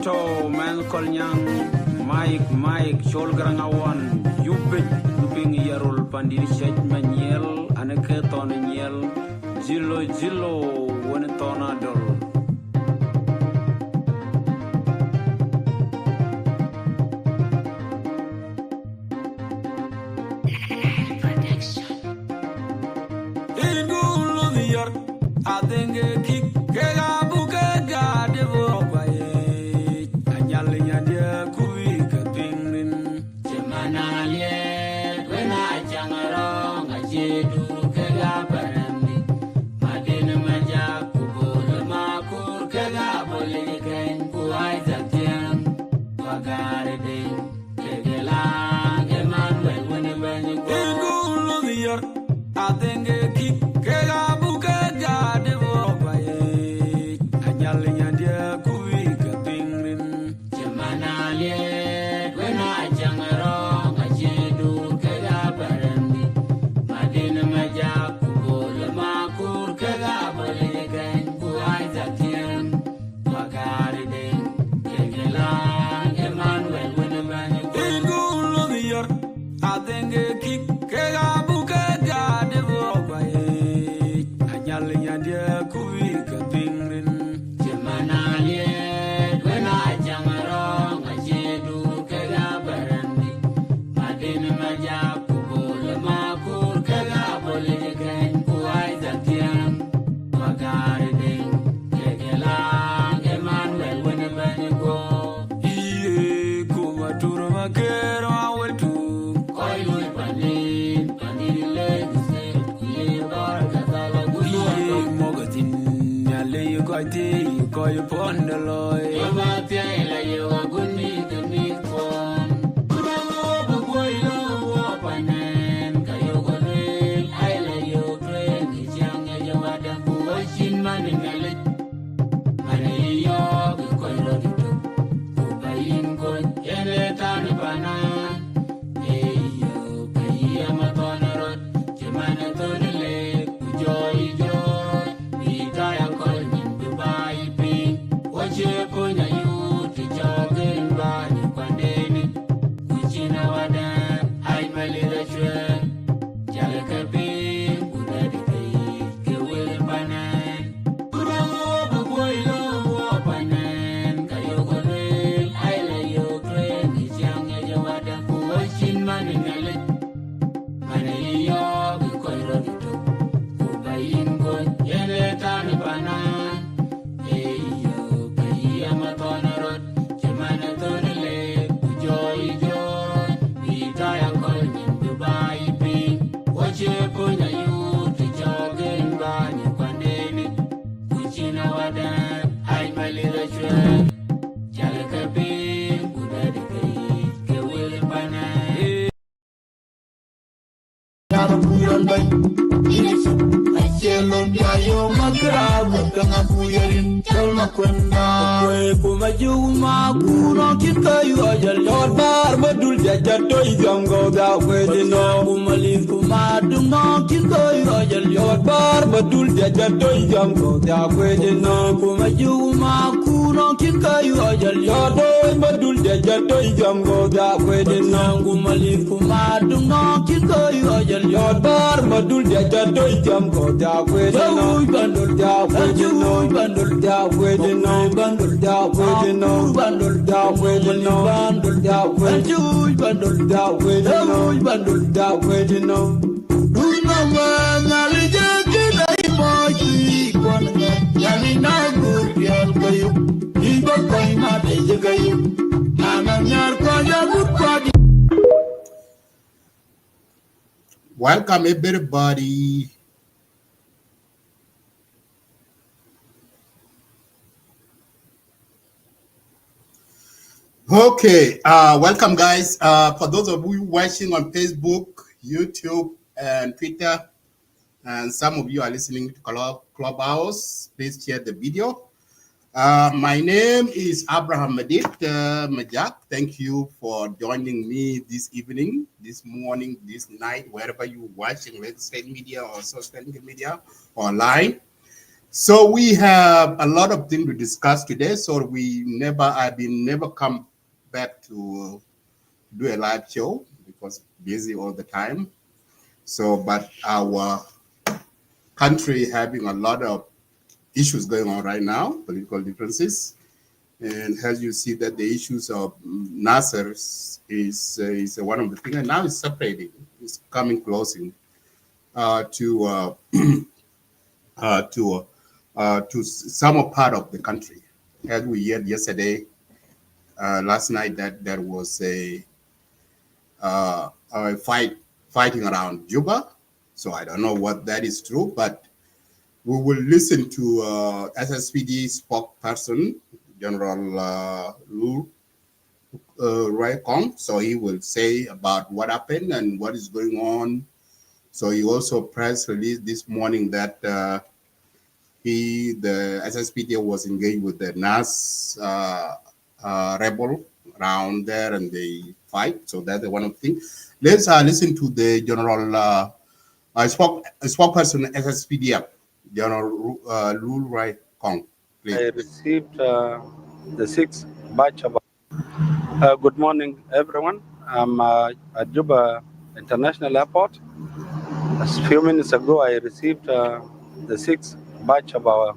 To man kolnyang Mike Chol Garangawan Yupin Yarul Pandiri Shet Maniel Anake Toniel Jilo Wenetona Dol. I think a kick, Kegabuka, Devo, Anyalia, dear Kuika, Pingrin, Gemanalia, when I jang along, I jedu, Kegaparami, Madina Maja, Kubo, Makur, Kegabolican, Kuaizatian, Wagari, Kegela, Emmanuel, when you go, I think a kick, Kegabuka. You pon the loy, you might be like you are good need to meet one. Could I go boy low up and Kayogo, I lay your train, is young as you are the watching money melody. Money, you're going to buy in good, and let on the banana. Hey, you pay a maton road, Jemana to the lake, joy, be tired calling to buy. Punya you to jogging by the pandemic, which in our dam, I my little train, Jalakabi, Budadi, Kill Banan, Kuda boy low, Banan, Kayogo, I lay your train, is young as you are the watching money melody. Money, you're going to buy in good, yellow tiny banana. Kumajuma kuno kita yu ajal Lord bar badul jajato igam go da wedino Kumalin kumadungo kita yu ajal Lord bar badul jajato igam go da wedino Kumajuma kuno kita yu ajal Lord badul jajato igam go da wedino Kumalin kumadungo kita yu ajal Lord bar badul jajato igam go da wedino Bandul da wedino bandul da wedino bandul da wedino bandul da wedino bandul da wedino bandul da wedino bandul da wedino Duna mana lijaki dai boy kwana yani na guriyal kayu iba koi ma de kayu ana nyar ko ya gurpadi. Welcome everybody. Okay, welcome guys. For those of you watching on Facebook, YouTube, and Twitter, and some of you are listening to Clubhouse, please share the video. My name is Abraham Madit Majak. Thank you for joining me this evening, this morning, this night, wherever you're watching, whether social media or social media online. So we have a lot of things to discuss today. So I've been never come back to do a live show because busy all the time. So, but our country having a lot of issues going on right now, political differences. And as you see that the issues of Nasser is one of the things, and now it's separating, it's coming closing to uh, to to some part of the country. As we heard yesterday, last night, that there was a fighting around Juba. So I don't know what that is true, but we will listen to SSPD spokesperson General Lu Kong. So he will say about what happened and what is going on. So he also press released this morning that the SSPD was engaged with the NAS rebel around there and they fight. So that's one of the things. Let's listen to the general spokesperson SSPDF, General Lu Kong. Please. I received the sixth batch of. Good morning, everyone. I'm at Juba International Airport. A few minutes ago, I received the sixth batch of our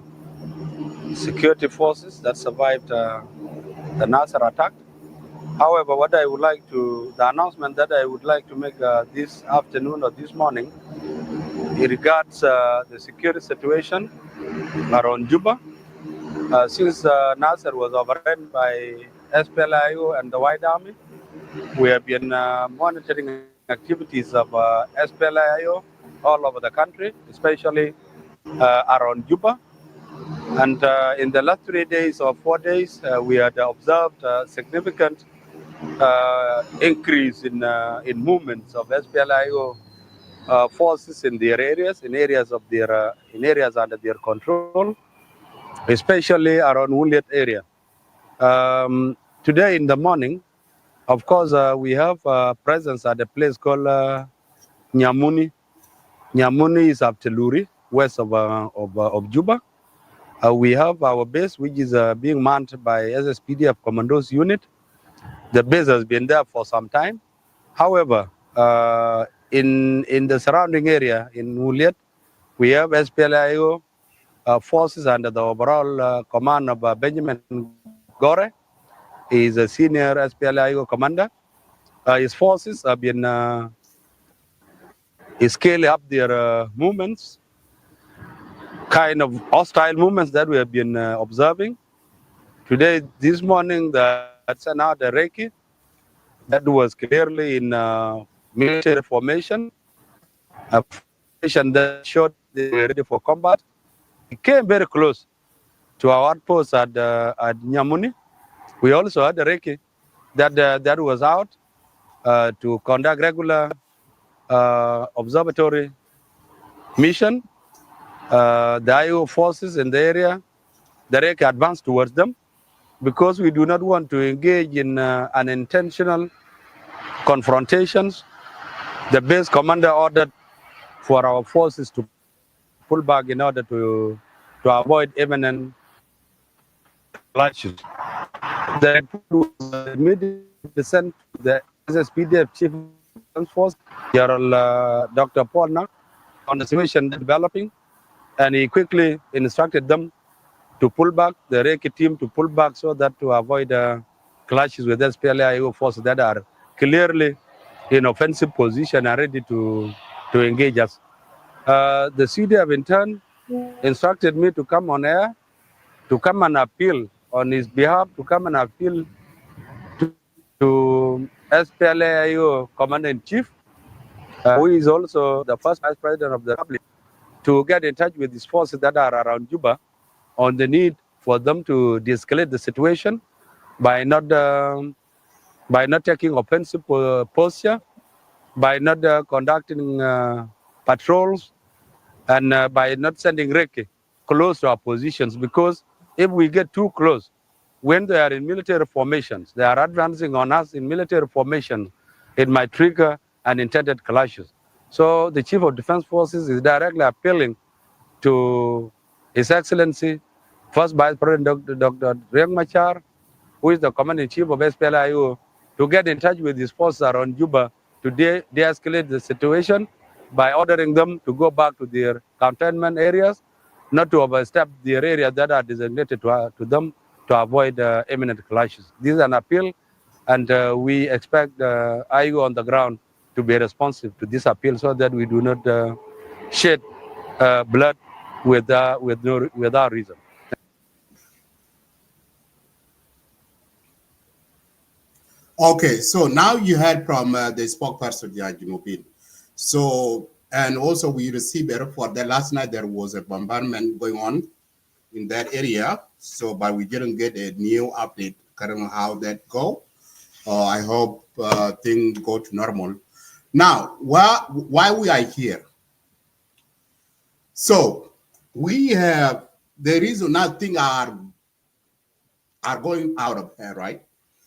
security forces that survived the Nasser attack. However, the announcement that I would like to make this afternoon or this morning, it regards the security situation around Juba. Since Nasser was overrun by SPLIO and the White Army, we have been monitoring activities of SPLIO all over the country, especially around Juba. And in the last 3 days or 4 days, we had observed a significant increase in movements of SPLIO forces in their areas, in areas under their control, especially around Wounded area. Today in the morning, of course, we have presence at a place called Nyamuni. Nyamuni is up Teluri, west of Juba. We have our base, which is being manned by SSPDF Commandos Unit. The base has been there for some time. However, in the surrounding area in Wuliet, we have SPLIO forces under the overall command of Benjamin Gore. He is a senior SPLIO commander. His forces have been scaling up their movements, kind of hostile movements that we have been observing. Today, this morning, they sent out a recce that was clearly in military formation, a formation that showed they were ready for combat. It came very close to our outpost at Nyamuni. We also had a recce that was out to conduct regular observatory mission. The IO forces in the area, the recce advanced towards them because we do not want to engage in unintentional confrontations. The base commander ordered for our forces to pull back in order to avoid imminent clashes. The report was immediately sent to the SSPDF Chief of Defense Force, General Dr. Paul Nak, on the situation developing, and he quickly instructed them to pull back, the recce team to pull back so that to avoid clashes with SPLIO forces that are clearly in offensive position and ready to engage us. The CDF in turn instructed me to come on air, to come and appeal on his behalf, to come and appeal to SPLIO Commander-in-Chief, who is also the first Vice President of the Republic, to get in touch with his forces that are around Juba on the need for them to de-escalate the situation by not taking offensive posture, by not conducting patrols, and by not sending recce close to our positions. Because if we get too close, when they are in military formations, they are advancing on us in military formation, it might trigger unintended clashes. So the Chief of Defense Forces is directly appealing to His Excellency, First Vice President Dr. Riek Machar, who is the Commander-in-Chief of SPLIO, to get in touch with his forces around Juba to de-escalate the situation by ordering them to go back to their cantonment areas, not to overstep their areas that are designated to them to avoid imminent clashes. This is an appeal, and we expect IO on the ground to be responsive to this appeal so that we do not shed blood without reason. Okay, so now you heard from the spokesperson, Junubin. So, and also we received a report that last night there was a bombardment going on in that area. So, but we didn't get a new update currently how that go. I hope things go to normal. Now, why we are here? So we have the reason nothing are going out of here, right?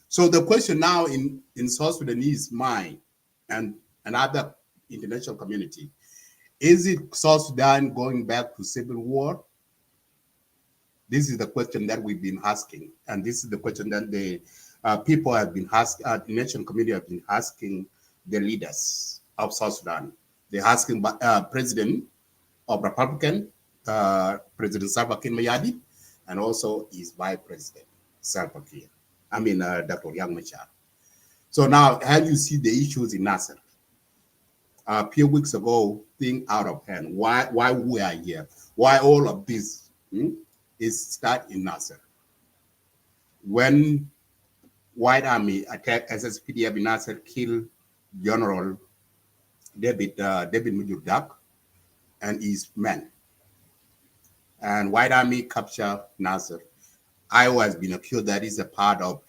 So the question now in South Sudanese mind and other international community, is it South Sudan going back to civil war? This is the question that we've been asking, and this is the question that the people have been asking, the international community have been asking the leaders of South Sudan. They're asking President of Republican, President Salva Kiir Mayadi, and also his Vice President, Salva Kiir. I mean, Dr. Riek Machar. So now, how do you see the issues in Nasser? A few weeks ago, thing out of hand. Why we are here? Why all of this is start in Nasser? When White Army attacked SSPDF in Nasser, killed General David Mujurdak and his men, and White Army captured Nasser. Iowa has been accused that is a part of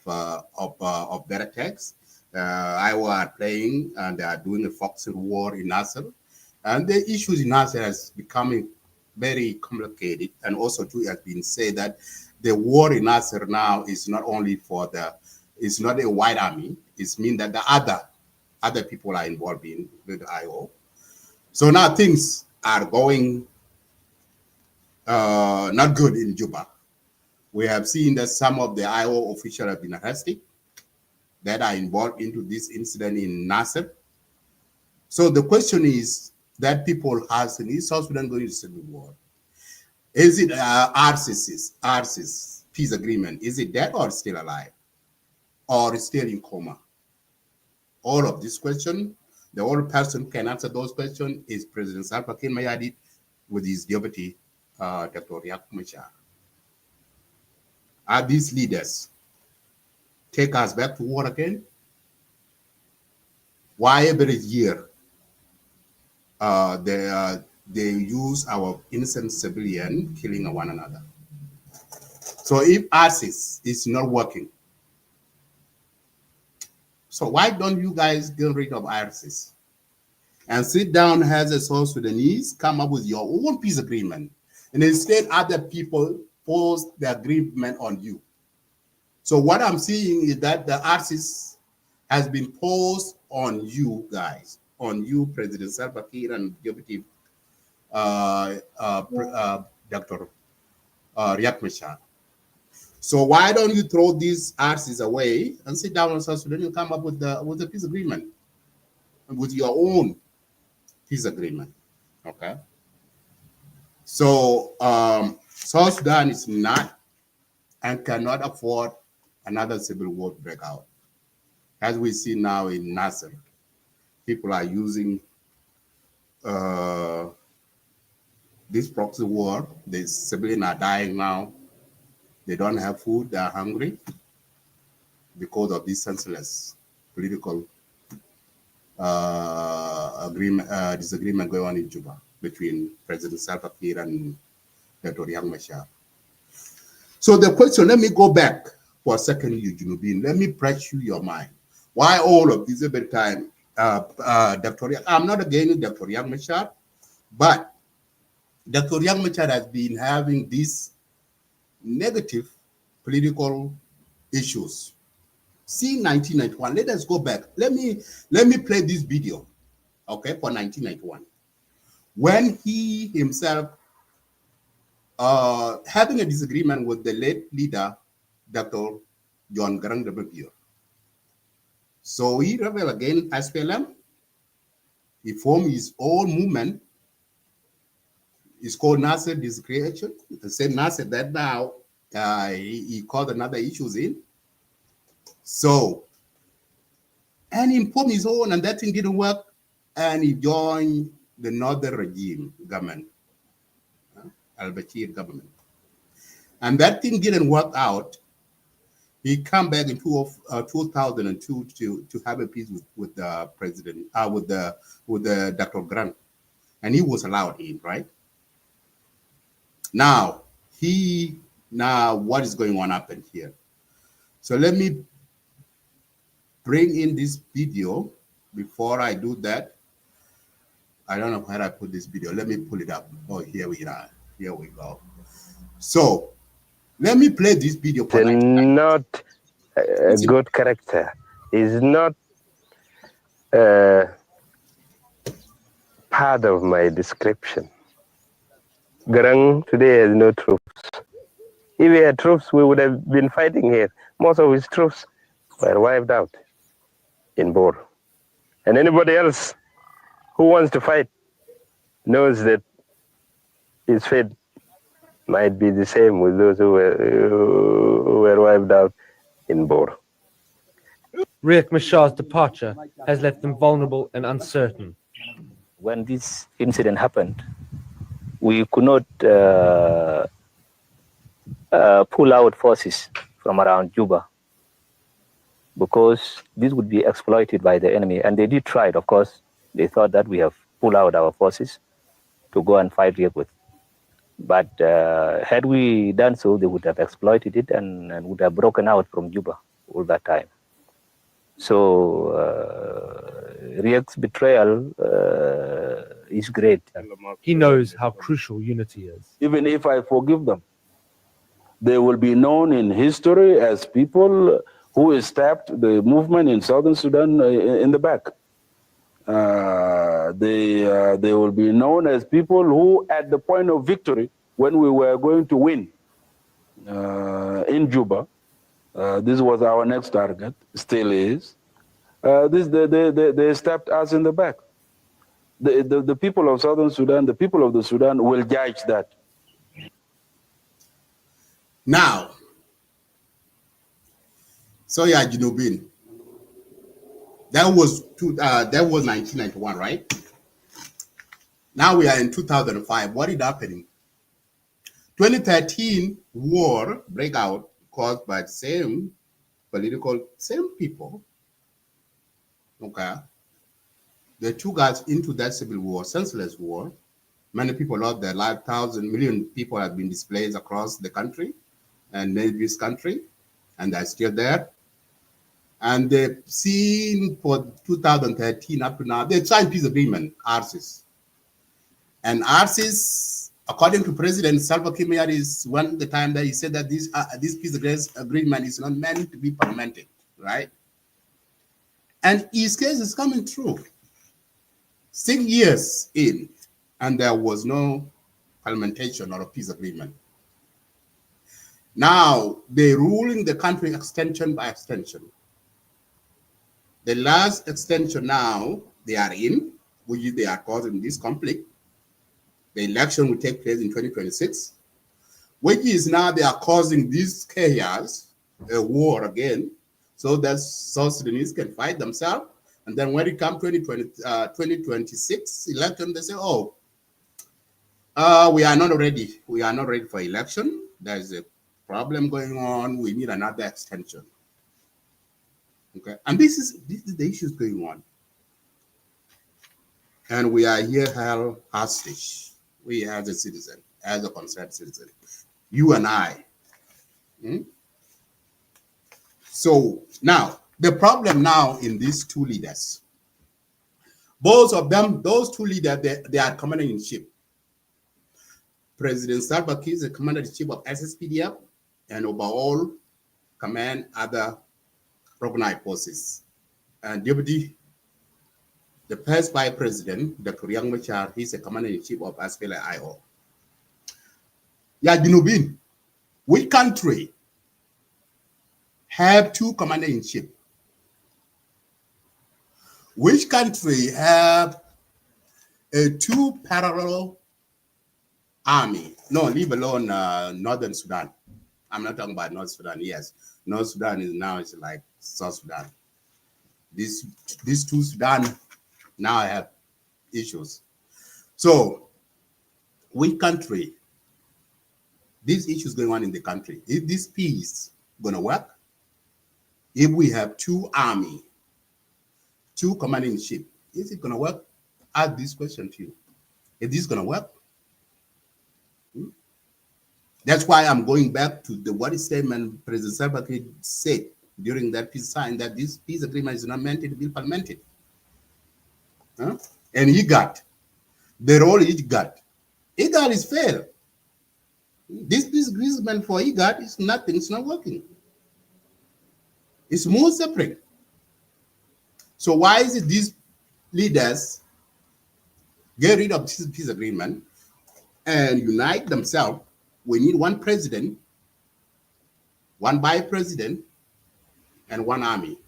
their attacks. Iowa are playing and they are doing a foxy war in Nasser. And the issues in Nasser has becoming very complicated. And also too has been said that the war in Nasser now is not only it's not a White Army. It means that the other people are involved in with IO. So now things are going not good in Juba. We have seen that some of the IO officials have been arrested that are involved into this incident in Nasser. So the question is that people ask, is South Sudan going to civil war? Is it RC's peace agreement? Is it dead or still alive? Or still in coma? All of this question, the only person who can answer those questions is President Salva Kiir Mayadi with his deputy, Dr. Riek Machar. Are these leaders take us back to war again? Why every year they use our innocent civilian killing one another? So if ISIS is not working, so why don't you guys get rid of ISIS and sit down as a South Sudanese, come up with your own peace agreement, and instead other people force the agreement on you? So what I'm seeing is that the ISIS has been posed on you guys, on you, President Salva Kiir and Deputy Dr. Riek Machar. So why don't you throw these ISIS away and sit down in South Sudan and come up with the peace agreement, with your own peace agreement, okay? So South Sudan is not and cannot afford another civil war to break out. As we see now in Nasser, people are using this proxy war. The civilians are dying now. They don't have food, they are hungry because of this senseless political disagreement going on in Juba between President Salva Kiir and Dr. Riek Machar. So the question, let me go back for a second, you Junubin. Let me press you your mind. Why all of this every time? Dr. Riek, I'm not against Dr. Riek Machar, but Dr. Riek Machar has been having these negative political issues. See 1991. Let us go back. Let me play this video, okay, for 1991. When he himself having a disagreement with the late leader, Dr. John Garang de Mabur. So he rebelled against SPLM. He formed his own movement. It's called Nasser Discretion. The same Nasser that now he called another issues in. So, and he formed his own, and that thing didn't work. And he joined the northern regime government, al-Bashir government. And that thing didn't work out. He came back in 2002 to have a peace with the president, with the Dr. Grant, and he was allowed in, right? Now what is going on happened here? So let me bring in this video. Before I do that, I don't know where I put this video. Let me pull it up. Oh, here we are. Here we go. So let me play this video. It's not a good character. It's not part of my description. Garang today has no troops. If he had troops, we would have been fighting here. Most of his troops were wiped out in Bor. And anybody else who wants to fight knows that his fate might be the same with those who were wiped out in Bor. Riek Machar's departure has left them vulnerable and uncertain. When this incident happened, we could not pull out forces from around Juba because this would be exploited by the enemy. And they did try it, of course. They thought that we have pulled out our forces to go and fight Riek with. But had we done so, they would have exploited it and would have broken out from Juba all that time. So Riek's betrayal is great. He knows how crucial unity is. Even if I forgive them, they will be known in history as people who stabbed the movement in Southern Sudan in the back. They will be known as people who, at the point of victory, when we were going to win in Juba, this was our next target, still is. They stabbed us in the back. The people of Southern Sudan, the people of the Sudan will judge that. Now, so yeah, Jinubin. That was 1991, right? Now we are in 2005. What is happening? 2013 war breakout caused by the same people. Okay, they took us into that civil war, senseless war. Many people lost their life. Million people have been displaced across the country and this country, and they're still there. And they've seen for 2013 up to now, they signed peace agreement, ARCIS. And ARCIS, according to President Salva Kiir, is the time that he said that this peace agreement is not meant to be implemented, right? And his case is coming true. 6 years in, and there was no implementation or a peace agreement. Now, they're ruling the country extension by extension. The last extension now they are in, which they are causing this conflict. The election will take place in 2026, which is now they are causing this chaos, a war again, so that South Sudanese can fight themselves. And then when it comes 2026 election, they say, oh, we are not ready. We are not ready for election. There's a problem going on. We need another extension. Okay, and this is the issues going on, and we are here held hostage. We as a citizen, as a concerned citizen, you and I. So now the problem now in these two leaders, both of them, those two leaders, they are commander in chief. President Salva Kiir is the commander in chief of SSPDF, and overall command other recognized forces. And deputy, the first vice president, Dr. Riek Machar, he's the commander in chief of SPLA-IO. Yeah, Junubin. Which country have two commander-in-chief? Which country have a two parallel army? No, leave alone Northern Sudan. I'm not talking about North Sudan. Yes, North Sudan is now it's like South Sudan. These two Sudan now have issues. So, which country? These issues going on in the country. Is this peace gonna work? If we have two army, two commanding-in-chief, is it gonna work? Ask this question to you. Is this gonna work? That's why I'm going back to the what statement President Salva Kiir said during that peace sign, that this peace agreement is not meant to be implemented. And he got the role he got. IGAD is failed. This peace agreement for IGAD is nothing, it's not working. It's more separate. So why is it these leaders get rid of this peace agreement and unite themselves? We need one president, one vice president, and one army.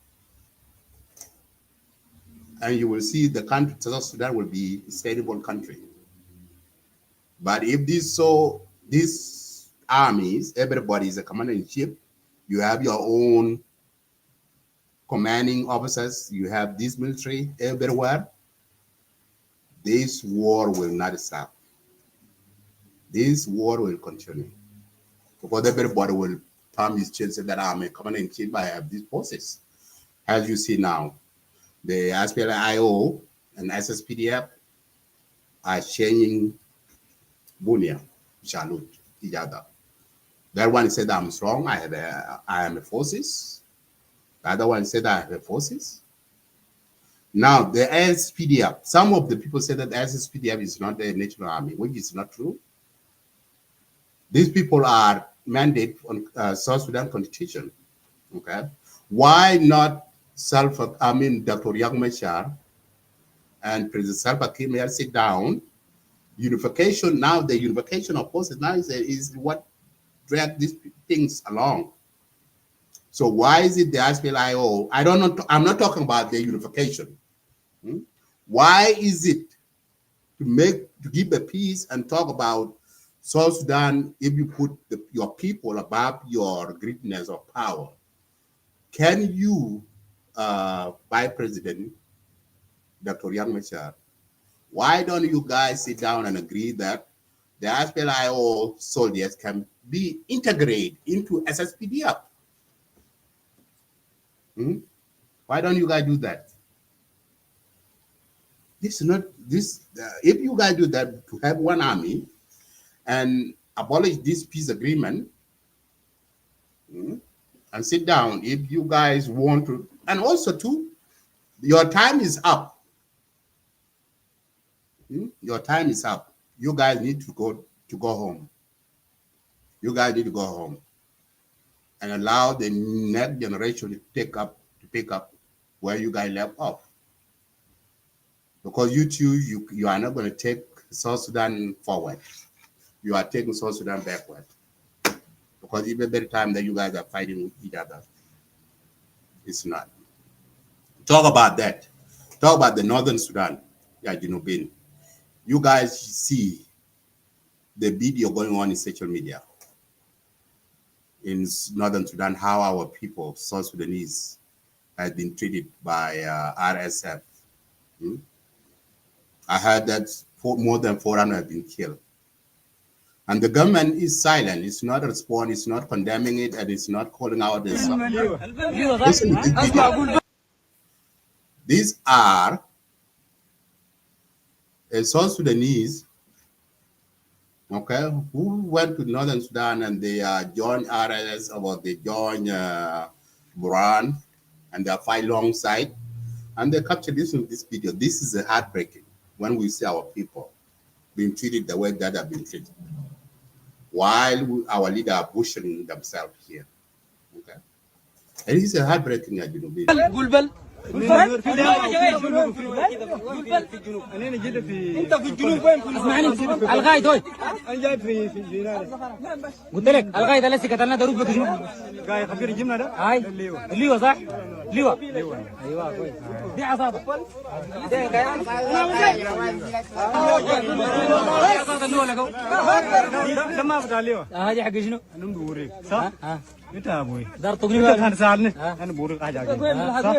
And you will see the country, South Sudan, will be a stable country. But if these armies, everybody is a commander-in-chief, you have your own commanding officers, you have this military everywhere, this war will not stop. This war will continue. Because everybody will turn his chest that I'm a commander-in-chief, I have these forces. As you see now, the SPLIO and SSPDF are changing Bunia, Shalut, each other. That one said I'm strong, I am a forces. The other one said I have a forces. Now the SSPDF, some of the people say that the SSPDF is not a national army, which is not true. These people are mandated on South Sudan Constitution. Okay, why not Dr. Riek Machar and President Salva Kiir sit down? Unification now, the unification of forces now is what drag these things along. So why is it the SPLIO? I don't know. I'm not talking about the unification. Why is it to give a peace and talk about South Sudan if you put your people above your greatness or power? Can you, Vice President Dr. Riek Machar, why don't you guys sit down and agree that the SPLIO soldiers can be integrated into SSPDF? Why don't you guys do that? This is not this. If you guys do that, to have one army and abolish this peace agreement, and sit down, if you guys want to, and also too, your time is up. Your time is up. You guys need to go home. You guys need to go home and allow the next generation to pick up where you guys left off. Because you are not going to take South Sudan forward. You are taking South Sudan backward. Because even the time that you guys are fighting with each other, it's not. Talk about that. Talk about the Northern Sudan. Yeah, Junubin. You guys see the video going on in social media in Northern Sudan, how our people, South Sudanese, have been treated by RSF. I heard that more than 400 have been killed. And the government is silent. It's not responding, it's not condemning it, and it's not calling out this. Listen to this video. These are South Sudanese, okay, who went to Northern Sudan and they joined RSS, or they joined Buran, and they fight alongside, and they captured this in this video. This is heartbreaking when we see our people being treated the way that have been treated, while our leaders are pushing themselves here. Okay, and it's heartbreaking, you know. انت في الجنوب وين؟ اسمعني الغايد هوي انا جاي في قلت لك الغايد اللي قتلنا ده ركبه شنو؟ قاعد خبير جبنا ده هاي الليوه صح؟ ليوه ايوه كويس دي عصابه ده ما بتاع الليوه هذه حق شنو؟ انا بوريك صح؟ انت يا ابوي دار تقني انت هتساعدني انا بوريك حاجه صح؟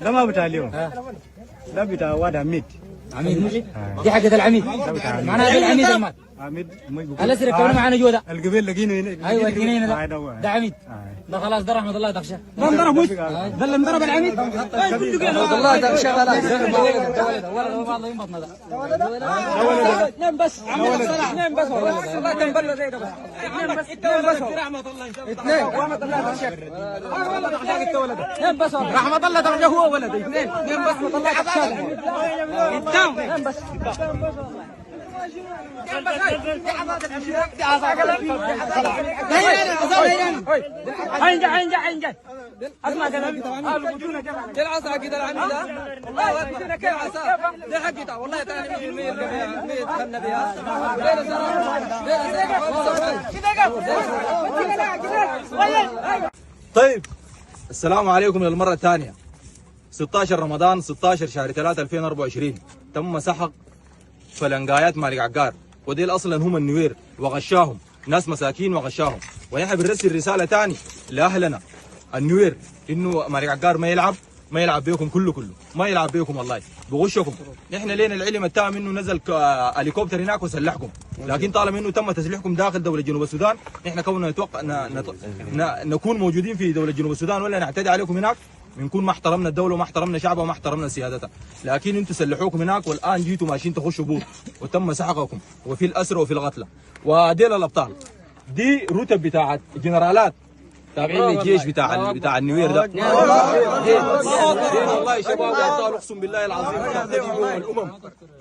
ده ما بتاع الليوه ده بتاع واد عميد دي حقة العميد معناها ده العميد المال عميد الاسر كانوا معنا جوا ده القبيل لقينا هنا ايوه لقينا هنا ده عميد ده خلاص ده رحمه الله تخشى ده انضرب وش ده اللي انضرب العميد والله تخشى لا ولد والله ينبطنا ده اثنين بس اثنين بس والله تنبل زي ده بس اثنين بس رحمه الله اثنين رحمه الله تخشى اثنين بس رحمه الله تخشى هو ولد اثنين بس رحمه الله تخشى اثنين بس اسمع كلامي دي العصا كده العميدة والله وقتنا كيف عصا دي حقتها والله تاني 100 خلنا بها طيب السلام عليكم للمرة الثانية 16 رمضان 16 شهر 3 2024 تم سحق فلنقايات مالك عقار وديل اصلا هم النوير وغشاهم ناس مساكين وغشاهم ونحن بنرسل رساله ثاني لاهلنا النوير انه مالك عقار ما يلعب بيكم كله ما يلعب بيكم والله بغشكم. نحن لينا العلم التام انه نزل هليكوبتر هناك وسلحكم لكن طالما انه تم تسليحكم داخل دوله جنوب السودان نحن كوننا نتوقع نكون موجودين في دوله جنوب السودان ولا نعتدي عليكم هناك بنكون ما احترمنا الدوله وما احترمنا شعبها وما احترمنا سيادتها لكن انتم سلحوكم هناك والان جيتوا ماشيين تخشوا بوط وتم سحقكم وفي الاسر وفي القتلى وديل الابطال دي رتب بتاعت جنرالات تابعين للجيش بتاع النوير ده والله شباب وابطال اقسم بالله العظيم الامم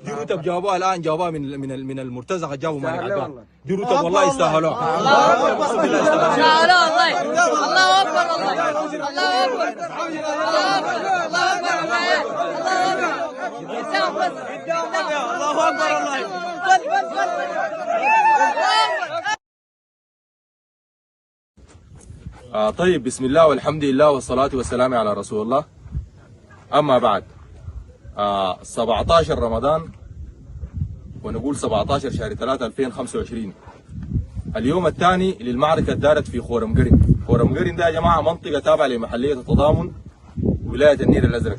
دي رتب جابوها الان جابوها من المرتزقه جابوا مالك عقار دي رتب والله يستاهلوها اقسم بالله يستاهلوها الله اكبر الله اكبر الله اكبر طيب بسم الله والحمد لله والصلاة والسلام على رسول الله. أما بعد 17 رمضان ونقول 17 شهر 3 2025 اليوم الثاني للمعركة دارت في خورم قرن ده يا جماعة منطقة تابعة لمحلية التضامن ولاية النيل الأزرق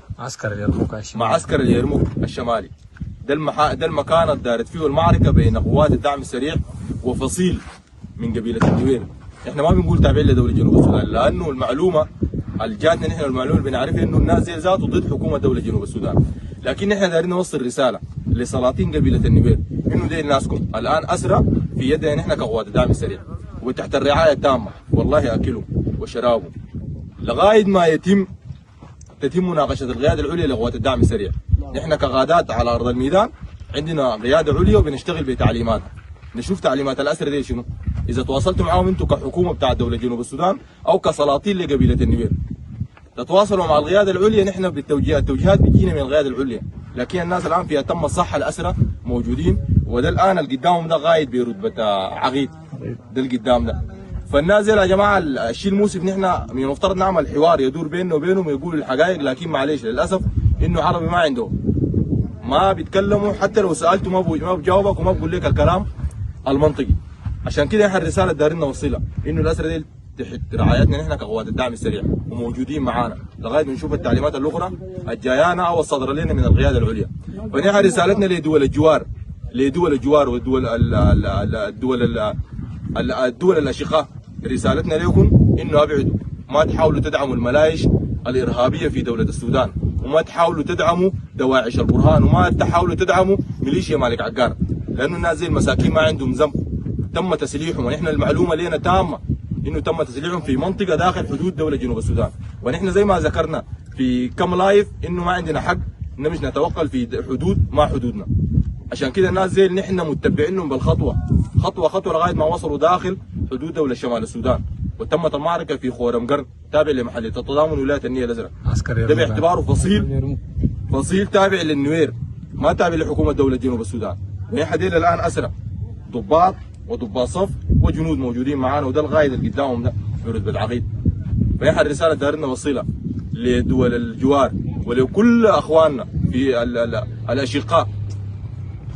معسكر اليرموك الشمالي ده المكان اللي دارت فيه المعركة بين قوات الدعم السريع وفصيل من قبيلة النوير. احنا ما بنقول تابعين لدولة جنوب السودان لانه المعلومة اللي جاتنا نحن المعلومة اللي بنعرفها انه الناس زي ذاته ضد حكومة دولة جنوب السودان لكن نحن دايرين نوصل رسالة لسلاطين قبيلة النوير انه دي ناسكم الان اسرى في يدنا نحن كقوات الدعم السريع وتحت الرعاية التامة والله اكلهم وشرابهم لغاية ما تتم مناقشة القيادة العليا لقوات الدعم السريع. نحن كقادات على ارض الميدان عندنا قيادة عليا وبنشتغل بتعليماتها نشوف تعليمات الاسرى دي شنو اذا تواصلتوا معاهم انتم كحكومه بتاع دوله جنوب السودان او كسلاطين لقبيله النوير تتواصلوا مع القياده العليا. نحن التوجيهات بتجينا من القياده العليا لكن الناس الان في تم الصحه الاسرى موجودين وده الان اللي قدامهم ده غايد برتبه عقيد ده اللي قدام ده. فالناس يا جماعه الشيء المؤسف نحن من المفترض نعمل حوار يدور بيننا وبينهم ويقولوا الحقائق لكن معلش للاسف انه عربي ما عندهم ما بيتكلموا حتى لو سالته ما بجاوبك وما بقول لك الكلام المنطقي. عشان كده احنا الرساله دارين نوصلها انه الاسرى دي تحت رعايتنا نحن كقوات الدعم السريع وموجودين معانا لغايه ما نشوف التعليمات الاخرى الجايانا او الصادره لنا من القياده العليا. فنحن رسالتنا لدول الجوار والدول الدول الاشقاء رسالتنا لكم انه ابعدوا ما تحاولوا تدعموا الملايش الارهابيه في دوله السودان وما تحاولوا تدعموا دواعش البرهان وما تحاولوا تدعموا ميليشيا مالك عقار لانه الناس زي المساكين ما عندهم ذنب تم تسليحهم ونحن المعلومه لنا تامه انه تم تسليحهم في منطقه داخل حدود دوله جنوب السودان ونحن زي ما ذكرنا في كم لايف انه ما عندنا حق نمش نتوقل في حدود ما حدودنا. عشان كده الناس زي نحن متبعينهم بالخطوه خطوه لغايه ما وصلوا داخل حدود دوله شمال السودان وتمت المعركة في خورم قرن تابع لمحلية التضامن ولاية النيل الأزرق. ده باعتباره فصيل تابع للنوير ما تابع لحكومة دولة جنوب السودان. وحدينا الآن أسرى ضباط وضباط صف وجنود موجودين معانا، وده القائد اللي قدامهم ده في رتبة عقيد. فهي الرسالة دارنا وصيلة لدول الجوار ولكل أخواننا في الأشقاء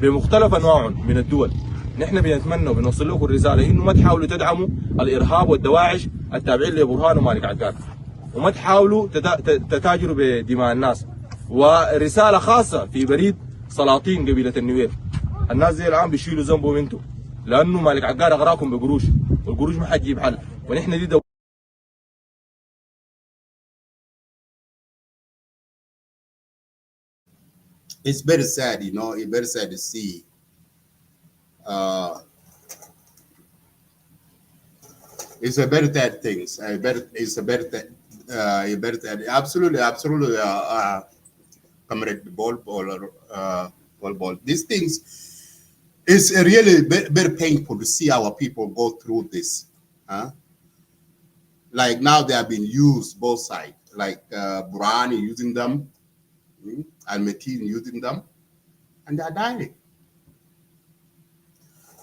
بمختلف أنواعهم من الدول. نحن بنتمنى وبنوصل لكم الرسالة إنه ما تحاولوا تدعموا الإرهاب والدواعش التابعين لبرهان ومالك عقاد، وما تحاولوا تتاجروا بدماء الناس. ورسالة خاصة في بريد سلاطين قبيلة النوير، الناس زي الآن بيشيلوا ذنبهم انتم، لأنه مالك عقاد أغراكم بقروش، والقروش ما حتجيب حل، ونحن دي دولة. It's very sad, you know. It's very sad to see. It's a very sad thing. It's a very sad. Absolutely. Comrade Bol. These things is really very painful to see our people go through this. Like now they have been used both sides. Like Burhani using them, and Metin using them, and they are dying.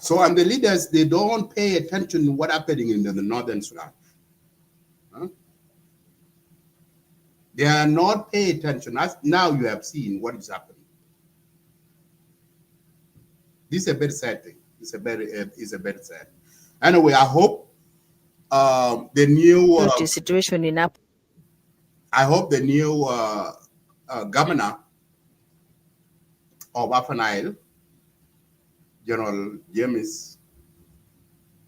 So, and the leaders, they don't pay attention to what's happening in the northern Sudan. They are not paying attention. As now you have seen what is happening. This is a very sad thing. It's a very sad. Anyway, I hope the new situation in I hope the new governor of Upper Nile, General James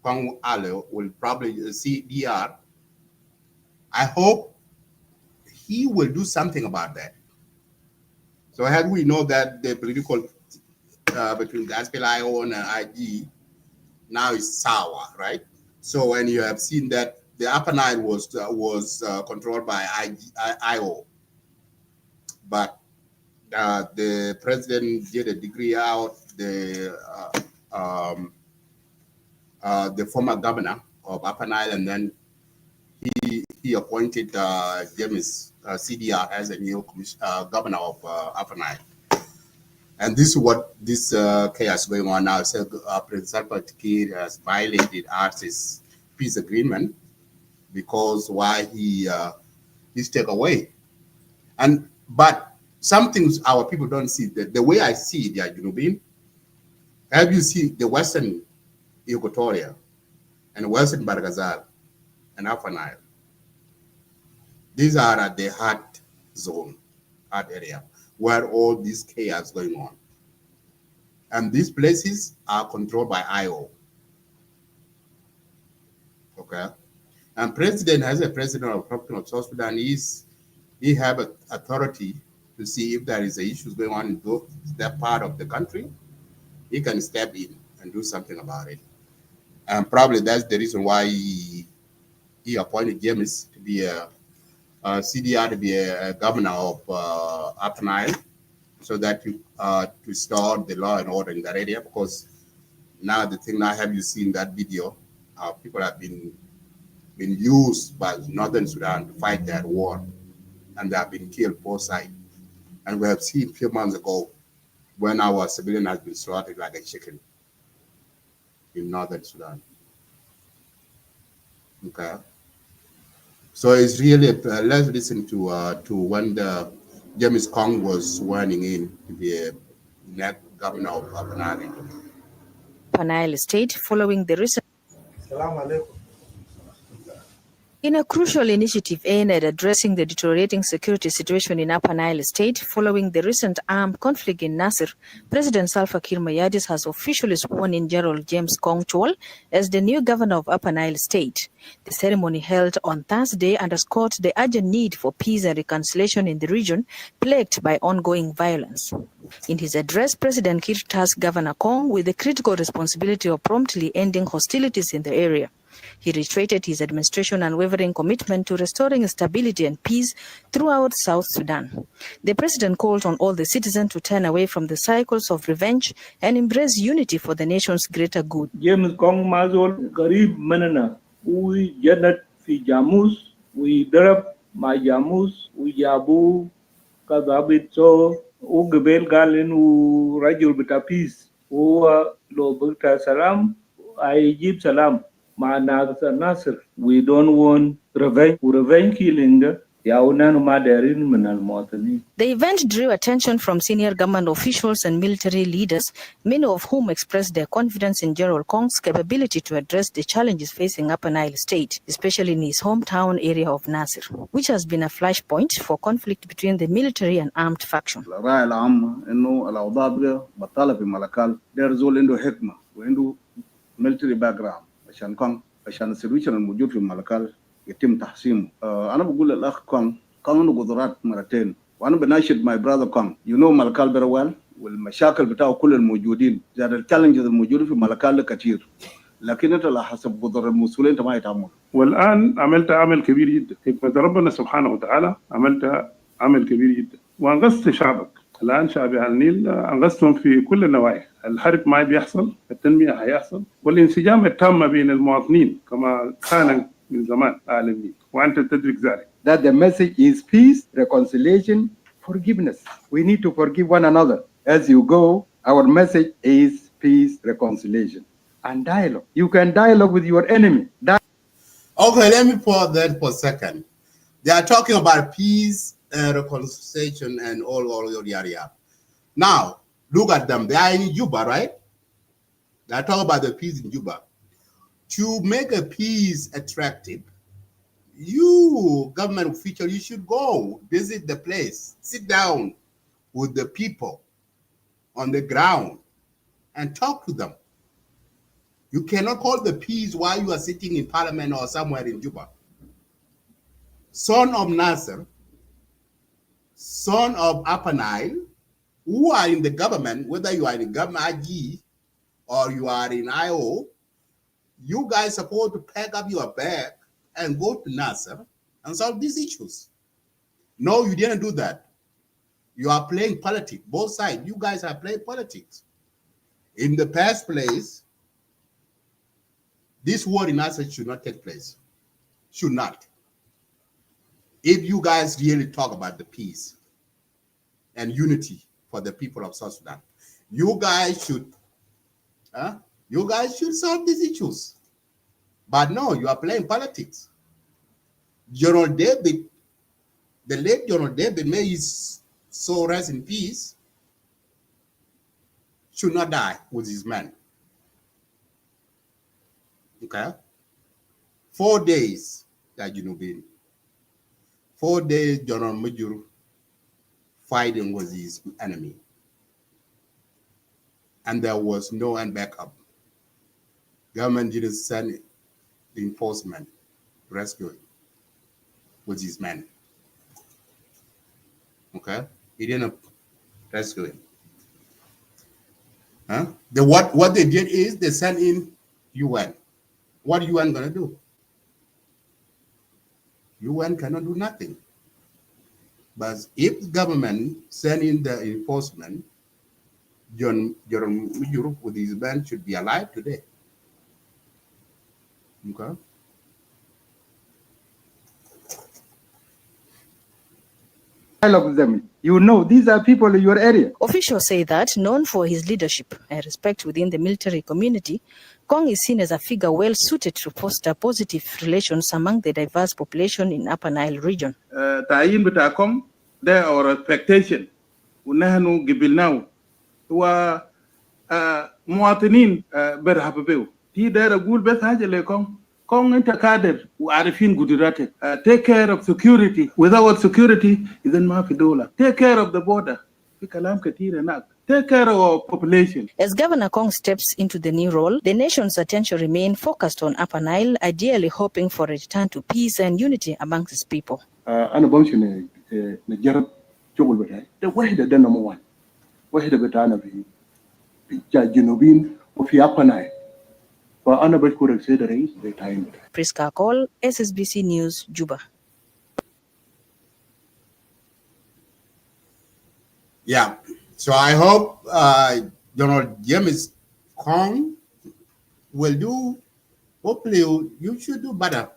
Kong Ale, will probably see DR. I hope he will do something about that. So had we know that the political between the SPLIO and IG now is sour, right? So when you have seen that the Upper Nile was controlled by IO, but the president did a decree out the former governor of Upper Nile, and then he appointed James CDR as a new governor of Upper Nile. And this is what this chaos going on now. So President Salva Kiir has violated ARC's peace agreement because why he's taken away. But some things our people don't see. The way I see it, you know, have you seen the Western Equatoria and Western Barghazal and Upper Nile? These are at the heart zone, heart area, where all this chaos going on. And these places are controlled by IO. Okay? And president, as a president of South Sudan, he have authority to see if there is a issues going on in that part of the country. He can step in and do something about it. And probably that's the reason why he appointed James to be a CDR, to be a governor of Upper Nile, so that to restore the law and order in that area. Because now the thing now, have you seen that video? People have been used by Northern Sudan to fight that war, and they have been killed both sides. And we have seen a few months ago when our civilian has been slaughtered like a chicken in Northern Sudan. Okay. So it's really, let's listen to when the James Kong was swearing in to be a next governor of Upper Nile State following the recent. In a crucial initiative aimed at addressing the deteriorating security situation in Upper Nile State following the recent armed conflict in Nasir, President Salva Kiir Mayardit has officially sworn in General James Kong Chol as the new governor of Upper Nile State. The ceremony held on Thursday underscored the urgent need for peace and reconciliation in the region plagued by ongoing violence. In his address, President Kiir tasked Governor Kong with the critical responsibility of promptly ending hostilities in the area. He reiterated his administration's unwavering commitment to restoring stability and peace throughout South Sudan. The president called on all the citizens to turn away from the cycles of revenge and embrace unity for the nation's greater good. James Kong Mazol Garib Manana وجنت في جاموس وضرب مع جاموس وجابوه كضابط وقبل قال إنه رجل بتاع بيس هو لو بتاع سلام هيجيب سلام مع ناصر. We don't want revenge killing ده ياونا ما دارين من المواطنين. The event drew attention from senior government officials and military leaders, many of whom expressed their confidence in General Kong's capability to address the challenges facing Upper Nile State, especially in his hometown area of Nasir, which has been a flashpoint for conflict between the military and armed faction. الرأي العام إنه الأوضاع بقى بطالة في ملكال دير زول عنده حكمة وعنده military background عشان السيتويشن الموجود في ملكال يتم تحسينه. أنا بقول للأخ كون عنده قدرات مرتين وأنا بناشد my brother كون ملكال very well والمشاكل بتاعه كل الموجودين زاد التشالنجز الموجودة في ملكال كثير لكن أنت على حسب قدر المسؤولين أنت ما يتعامل. والآن عملت عمل كبير جدا حكمة ربنا سبحانه وتعالى عملت عمل كبير جدا وأنقذت شعبك. الآن شعب النيل أنقذتهم في كل النواحي. الحرب ما بيحصل التنمية هيحصل والانسجام التام بين المواطنين كما كان من زمان على النيل وأنت تدرك ذلك. That the message is peace, reconciliation, forgiveness. We need to forgive one another. As you go, our message is peace, reconciliation, and dialogue. You can dialogue with your enemy. Okay, let me pause that for a second. They are talking about peace, reconciliation, and all your area. Now, look at them. They are in Juba, right? They are talking about the peace in Juba. To make a peace attractive, you, government official, you should go visit the place, sit down with the people on the ground and talk to them. You cannot call the peace while you are sitting in parliament or somewhere in Juba. Son of Nasser, son of Upper Nile, who are in the government, whether you are in government IG or you are in IO, you guys are supposed to pack up your bag and go to Nasser and solve these issues. No, you didn't do that. You are playing politics, both sides. You guys are playing politics. In the past place, this war in Nasser should not take place. Should not. If you guys really talk about the peace and unity for the people of South Sudan, you guys should solve these issues. But no, you are playing politics. General David, the late General David, may his soul rest in peace, should not die with his men. Okay? 4 days that you know been. 4 days General Major fighting with his enemy. And there was no end backup. Government didn't send the enforcement rescuing with his men. Okay? He didn't rescue him. Huh? What they did is they sent in UN. What UN gonna do? UN cannot do nothing. But if the government send in the enforcement, John Major with his men should be alive today. Okay. Dialogue with them. You know, these are people in your area. Officials say that, known for his leadership and respect within the military community, Kong is seen as a figure well suited to foster positive relations among the diverse population in Upper Nile region. تعيين بتاع Kong ده our expectation ونحن قبلناه و مواطنين برحب بيه. تي داير أقول بس حاجة لكم كون أنت كادر وعارفين قدراتك. Take care of security. Without security إذن ما في دولة. Take care of the border. في كلام كتير هناك. Take care of our population. As Governor Kong steps into the new role, the nation's attention remains focused on Upper Nile, ideally hoping for a return to peace and unity amongst its people. أنا بمشي نجرب شغل بتاعي. ده واحدة number one. واحدة بتاعنا في الجنوبين وفي Upper Nile. فأنا بشكر السيد الرئيس بتاعي. Priska Call, SSBC News, Juba. Yeah. So I hope General James Kong will do hopefully you should do better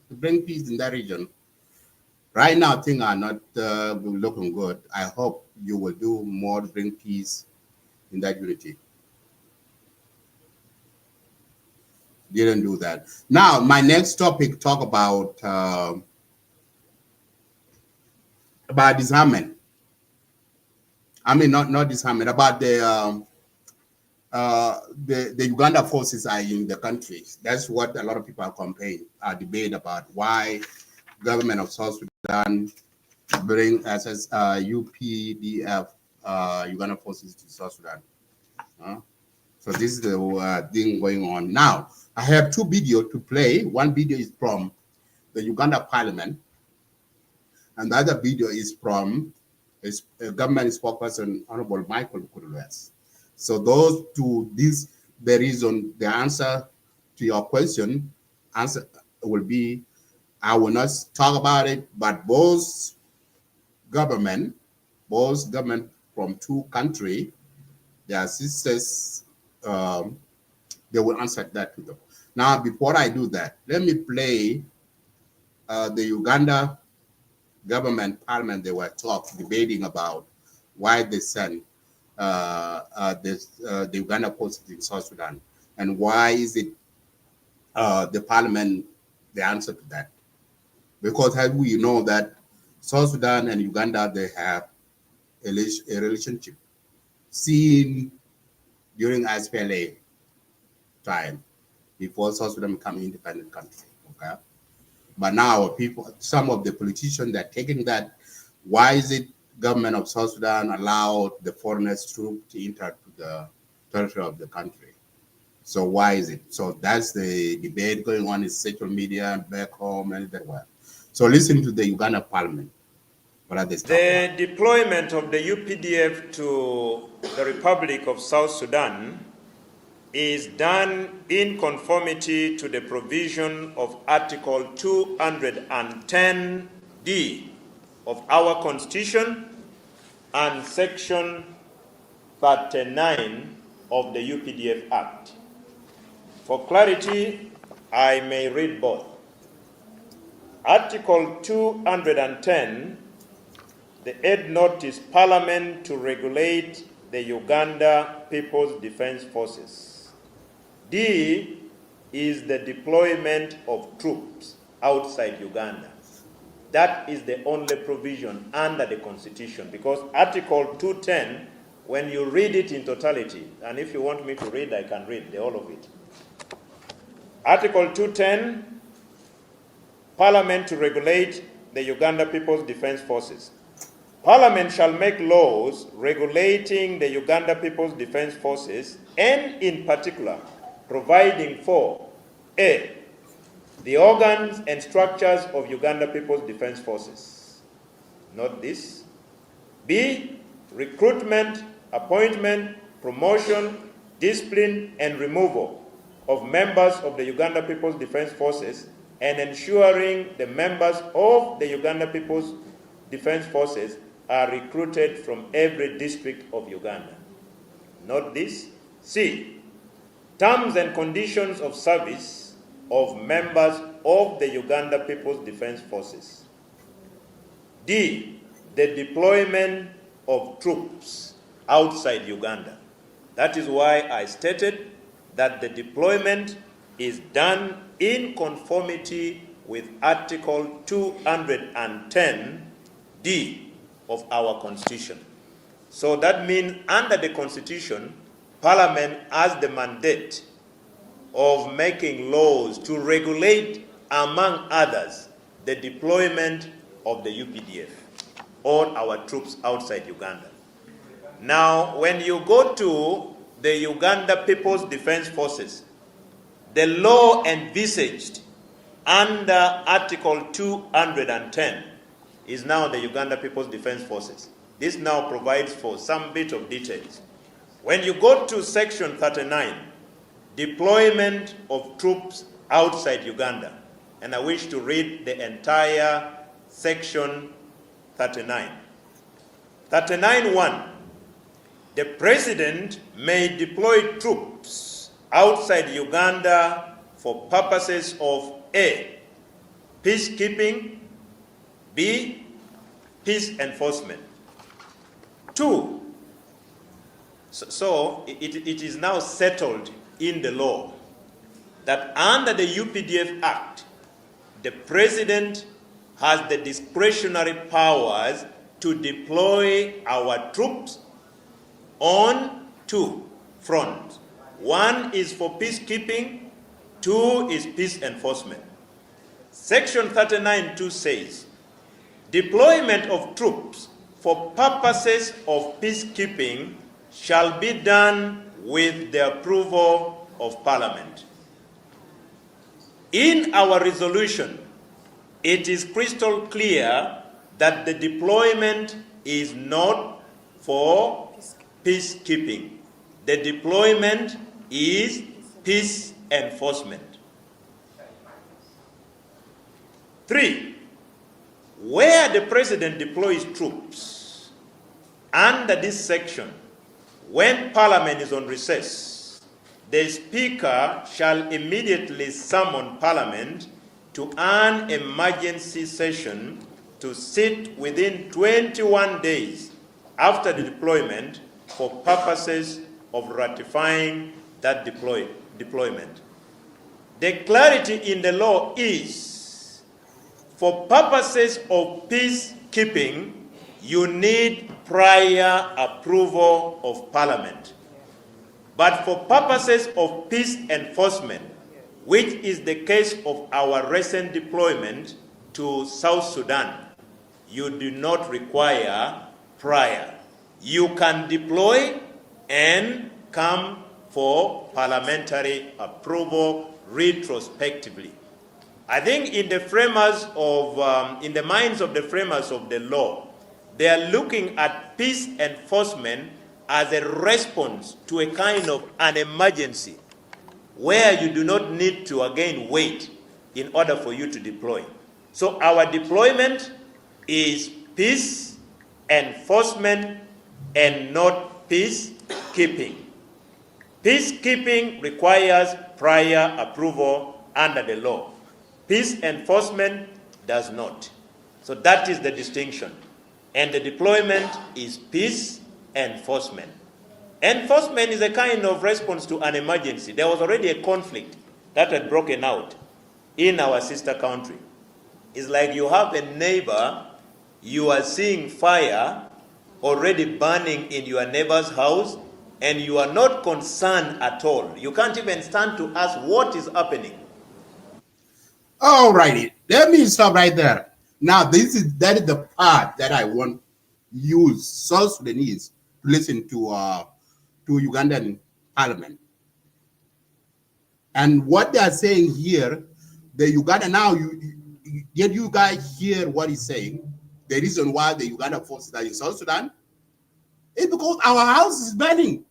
to bring peace in that region. Right now, things are not looking good. I hope you will do more to bring peace in that unity. Didn't do that. Now, my next topic talk about disarmament. I mean, not disarmament, about the Uganda forces are in the country. That's what a lot of people are debate about. Why government of South Sudan bring UPDF Uganda forces to South Sudan. So this is the thing going on now. I have two videos to play. One video is from the Uganda Parliament, and the other video is from a government spokesperson, Honorable Michael Kurulwes. So those two, the reason, the answer to your question, answer will be, I will not talk about it, but both government from two countries, their sisters, they will answer that to them. Now, before I do that, let me play the Uganda government parliament. They were debating about why they sent the Uganda forces in South Sudan, and why is it the parliament the answer to that? Because as we know that South Sudan and Uganda, they have a relationship seen during SPLA time, before South Sudan become an independent country. Okay, but now people, some of the politicians, they're taking that. Why is it government of South Sudan allowed the foreigners to enter to the territory of the country? So why is it? So that's the debate going on in social media and back home and everywhere. So listen to the Uganda Parliament. The deployment of the UPDF to the Republic of South Sudan is done in conformity to the provision of Article 210D of our Constitution and Section 39 of the UPDF Act. For clarity, I may read both. Article 210, the head note is Parliament to regulate the Uganda People's Defense Forces. D is the deployment of troops outside Uganda. That is the only provision under the Constitution, because Article 210, when you read it in totality, and if you want me to read, I can read the whole of it. Article 210, Parliament to regulate the Uganda People's Defense Forces. Parliament shall make laws regulating the Uganda People's Defense Forces, and in particular, providing for A, the organs and structures of Uganda People's Defense Forces. Note this. B, recruitment, appointment, promotion, discipline, and removal of members of the Uganda People's Defense Forces, and ensuring the members of the Uganda People's Defense Forces are recruited from every district of Uganda. Note this. C, terms and conditions of service of members of the Uganda People's Defense Forces. D, the deployment of troops outside Uganda. That is why I stated that the deployment is done in conformity with Article 210D of our Constitution. So that means under the Constitution, Parliament has the mandate of making laws to regulate, among others, the deployment of the UPDF, all our troops outside Uganda. Now, when you go to the Uganda People's Defense Forces, the law envisaged under Article 210 is now the Uganda People's Defense Forces. This now provides for some bit of details. When you go to Section 39, deployment of troops outside Uganda, and I wish to read the entire Section 39. 39.1, the President may deploy troops outside Uganda for purposes of A, peacekeeping, B, peace enforcement. 2, so it is now settled in the law that under the UPDF Act, the President has the discretionary powers to deploy our troops on 2 fronts. 1 is for peacekeeping, 2 is peace enforcement. Section 39(2) says, deployment of troops for purposes of peacekeeping shall be done with the approval of Parliament. In our resolution, it is crystal clear that the deployment is not for peacekeeping. The deployment is peace enforcement. 3, where the President deploys troops under this section, when Parliament is on recess, the Speaker shall immediately summon Parliament to an emergency session to sit within 21 days after the deployment for purposes of ratifying that deployment. The clarity in the law is, for purposes of peacekeeping, you need prior approval of Parliament. But for purposes of peace enforcement, which is the case of our recent deployment to South Sudan, you do not require prior. You can deploy and come for parliamentary approval retrospectively. I think in the framers of, in the minds of the framers of the law, they are looking at peace enforcement as a response to a kind of an emergency where you do not need to again wait in order for you to deploy. So our deployment is peace enforcement and not peacekeeping. Peacekeeping requires prior approval under the law. Peace enforcement does not. So that is the distinction. And the deployment is peace enforcement. Enforcement is a kind of response to an emergency. There was already a conflict that had broken out in our sister country. It's like you have a neighbor, you are seeing fire already burning in your neighbor's house, and you are not concerned at all. You can't even stand to ask what is happening. All righty, let me stop right there. Now, that is the part that I want you, South Sudanese, to listen to Ugandan Parliament. And what they are saying here, the Uganda now, did you guys hear what he's saying? The reason why the Uganda forces are in South Sudan is because our house is burning.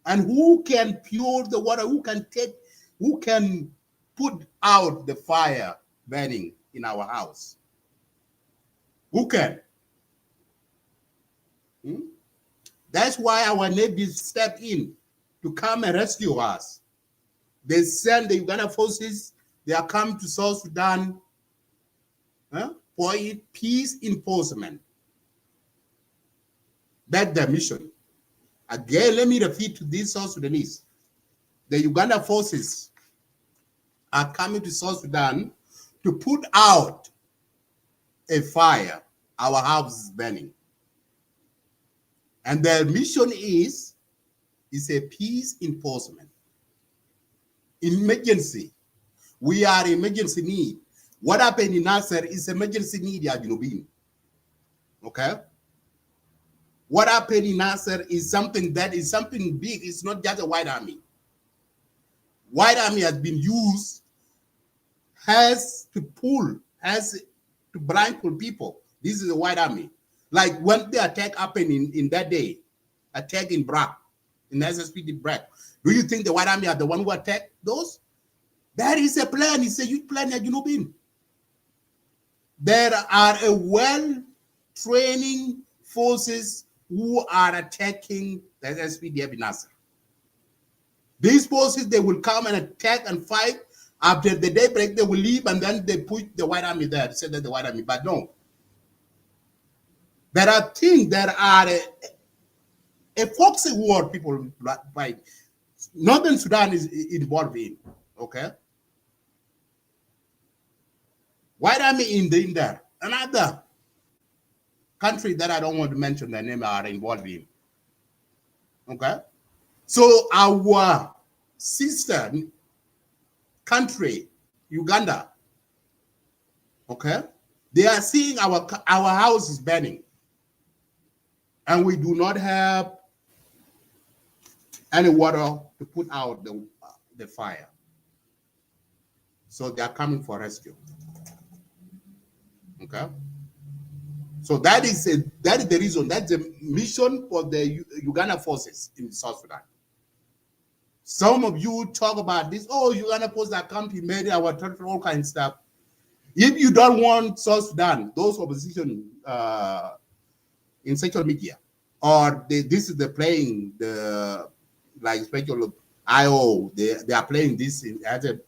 And who can pure the water? Who can put out the fire burning in our house? Who can? That's why our Navy step in to come and rescue us. They send the Uganda forces, they are coming to South Sudan for peace enforcement. That's their mission. Again, let me repeat to these South Sudanese. The Uganda forces are coming to South Sudan to put out a fire. Our house is burning. And their mission is a peace enforcement. Emergency. We are emergency need. What happened in Nasser is emergency need, Yajinubin. Okay? What happened in Nasser is something big. It's not just a white army. White army has been used has to blindfold people. This is a white army. Like when the attack happened in that day, attack in Brak, in SSPDF Brak. Do you think the white army are the one who attacked those? That is a plan. It's a huge plan that you know been. There are a well-training forces who are attacking the SSPDF in Nasser. These forces, they will come and attack and fight. After the daybreak, they will leave, and then they put the white army there, say that the white army. But no, there are things that are a foxy war people fight. Northern Sudan is involved in, okay? White army in there. Another country that I don't want to mention their name are involved in, okay? So our sister country, Uganda, okay? They are seeing our house is burning, and we do not have any water to put out the fire. So they are coming for rescue. Okay. So that is the reason. That's the mission for the Uganda forces in South Sudan. Some of you talk about this. Oh, Uganda forces are come to invade our territory, all kinds of stuff. If you don't want South Sudan, those opposition in social media, or this is the playing the like special IO, they are playing this as a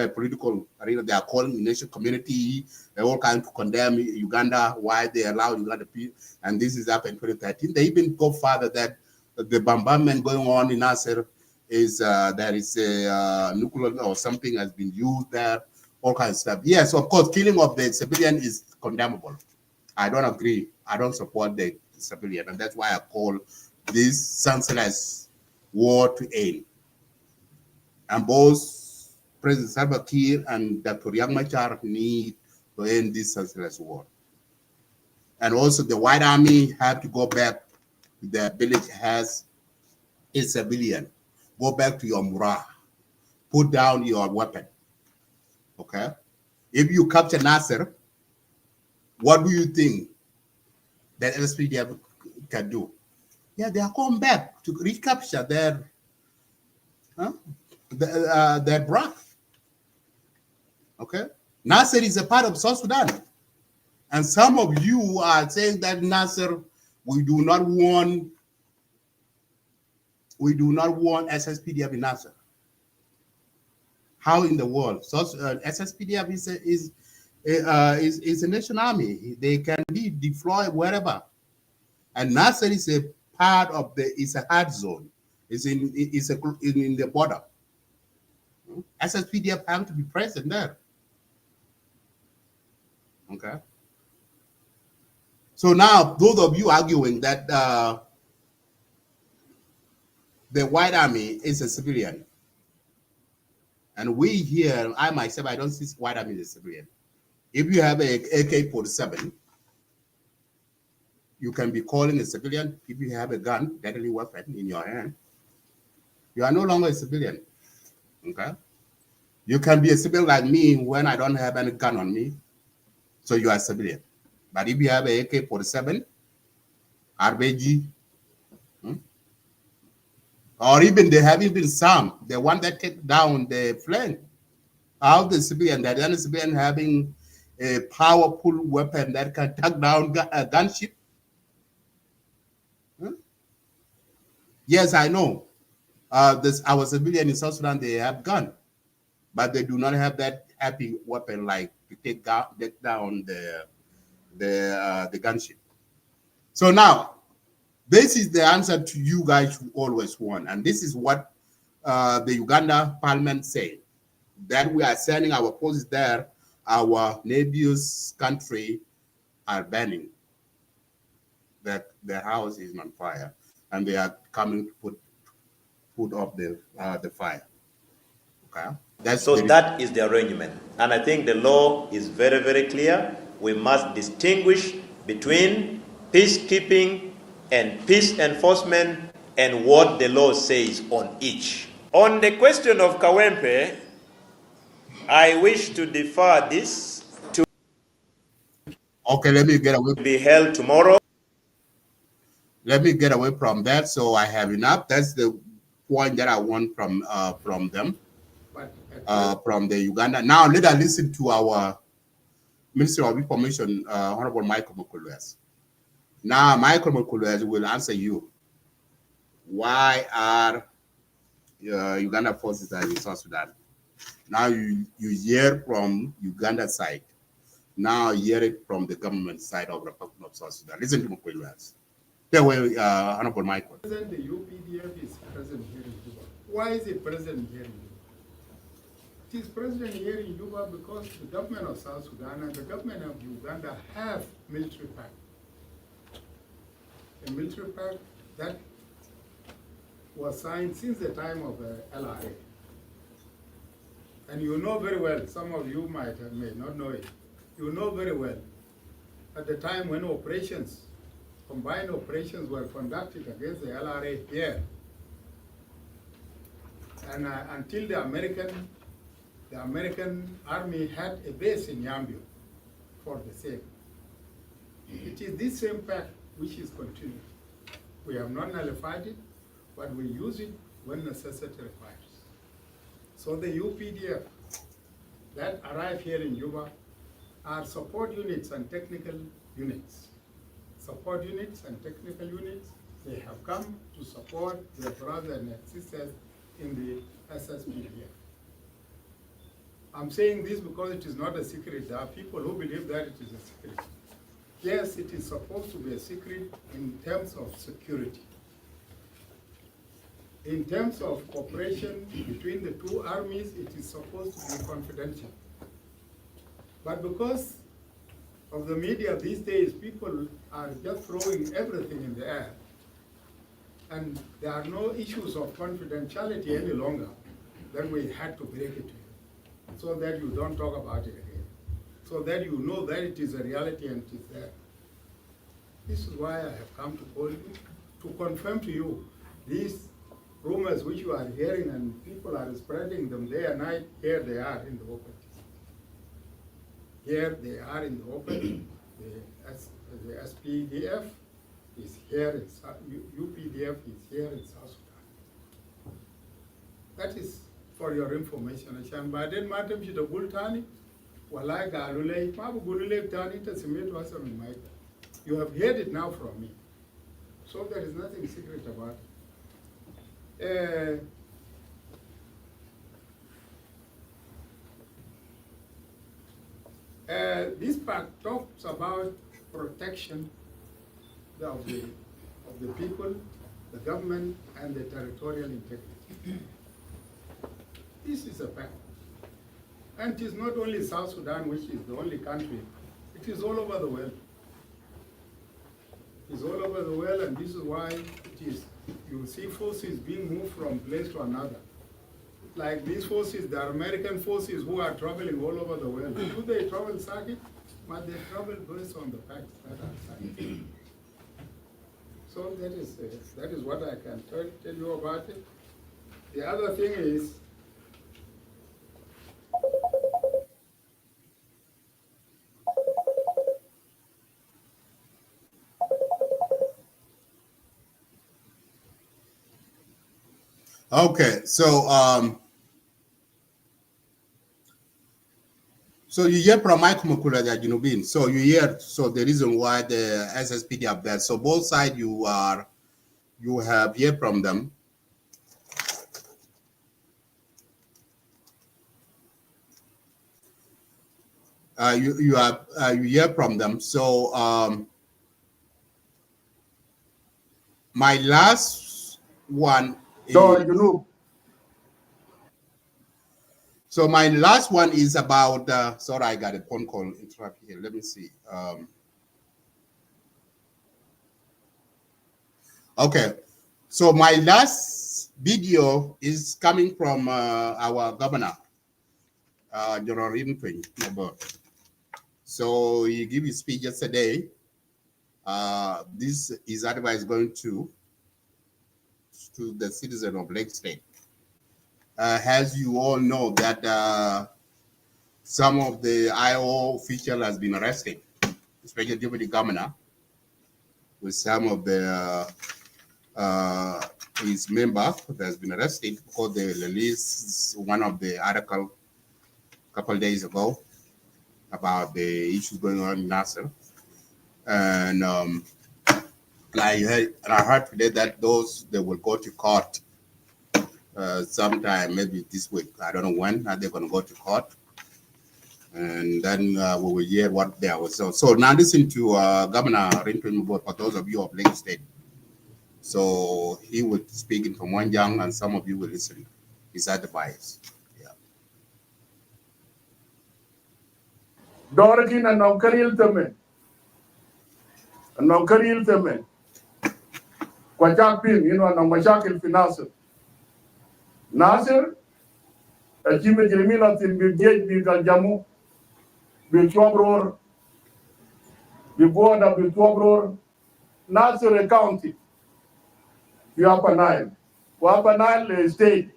political arena. They are calling the nation community. They all kind to condemn Uganda, why they allow Uganda to, and this is up in 2013. They even go further that the bombardment going on in Nasser is there is a nuclear or something has been used there, all kinds of stuff. Yes, of course, killing of the civilian is condemnable. I don't agree. I don't support the civilian, and that's why I call this senseless war to end. And both President Salva Kiir and Dr. Riek Machar need to end this senseless war. And also the White Army have to go back to their village as a civilian. Go back to your murah. Put down your weapon. Okay? If you capture Nasser, what do you think that SSPDF can do? Yeah, they are coming back to recapture their Brak. Okay, Nasser is a part of South Sudan, and some of you are saying that Nasser, we do not want SSPDF in Nasser. How in the world? SSPDF is a nation army. They can be deployed wherever, and Nasser is a part of it's a hard zone. It's in the border. SSPDF have to be present there. Okay. So now those of you arguing that the White Army is a civilian, and we here, I myself, I don't see White Army as a civilian. If you have a AK-47, you can be calling a civilian. If you have a gun, deadly weapon in your hand, you are no longer a civilian. Okay? You can be a civilian like me when I don't have any gun on me, so you are a civilian. But if you have a AK-47, RBG, or even they have even some, the one that take down the plane, how the civilian, that any civilian having a powerful weapon that can take down a gunship. Yes, I know. Our civilian in South Sudan, they have gun, but they do not have that heavy weapon like to take down the gunship. So now, this is the answer to you guys who always want, and this is what the Uganda Parliament said, that we are sending our forces there. Our neighbors' country are burning. That their house is on fire, and they are coming to put off the fire. Okay, that is the arrangement, and I think the law is very, very clear. We must distinguish between peacekeeping and peace enforcement and what the law says on each. On the question of Kawempe, I wish to defer this to let me get away. Be held tomorrow. Let me get away from that, so I have enough. That's the point that I want from them, from the Uganda. Now let us listen to our Minister of Information, Honorable Michael Mukulwes. Now Michael Mukulwes will answer you. Why are Uganda forces are in South Sudan. Now you hear from Uganda side. Now hear it from the government side of the Republic of South Sudan. Listen to Mkwelwas. There were Honorable Michael. The UPDF is present here in Juba. Why is it present here in Juba? It is present here in Juba because the government of South Sudan and the government of Uganda have military pact. A military pact that was signed since the time of LRA. And you know very well, some of you may not know it, you know very well, at the time when combined operations were conducted against the LRA here, and until the American army had a base in Yambio for the same. It is this same pact which is continuing. We have not nullified it, but we use it when necessity requires. So the UPDF that arrive here in Juba are support units and technical units. Support units and technical units, they have come to support their brothers and sisters in the SSPDF. I'm saying this because it is not a secret. There are people who believe that it is a secret. Yes, it is supposed to be a secret in terms of security. In terms of cooperation between the two armies, it is supposed to be confidential. But because of the media these days, people are just throwing everything in the air. And there are no issues of confidentiality any longer. Then we had to break it to you, so that you don't talk about it again. So that you know that it is a reality and it is there. This is why I have come to call you, to confirm to you these rumors which you are hearing and people are spreading them day and night. Here they are in the open. Here they are in the open. The SPDF is here, UPDF is here in South Sudan. That is for your information. And by then, Madam Shidabultani, Walai Galule, Mabu Gulule Tani, Tassimit Wasam in Michael. You have heard it now from me. So there is nothing secret about it. This part talks about protection of the people, the government, and the territorial integrity. This is a fact. And it is not only South Sudan, which is the only country, it is all over the world. It is all over the world, and this is why it is, you see forces being moved from place to another. Like these forces, the American forces who are traveling all over the world. Do they travel circuit? But they travel based on the facts that are signed. So that is what I can tell you about it. The other thing is, okay, so you hear from Mike Mukula that Junubin. So you hear the reason why the SSPDF there. So both sides you have heard from them. You hear from them. So my last one is, so my last one is about, sorry, I got a phone call interrupt here. Let me see. Okay, so my last video is coming from our governor, General Rimtwing. So he gave his speech yesterday. This is advice going to the citizen of Lake State. As you all know that some of the IO official has been arrested, especially deputy governor, with some of the his member that has been arrested because they released one of the article a couple of days ago about the issues going on in Nasser. And I heard today that they will go to court sometime maybe this week. I don't know when they're going to go to court. And then we will hear what there was. So now listen to Governor Rinton for those of you of Lake State. So he will speak in Pamwanjang and some of you will listen. His advice. Dorkin and Nonkaril Temen. And Nonkaril Temen. Kwachapin, you know, and Mashakil Finasir. Nasir, a Jimmy Jimina in Bigate, Bigajamu, Bichwabror, Biboda, Bichwabror, Nasir County. You have a Nile. Wapa Nile state.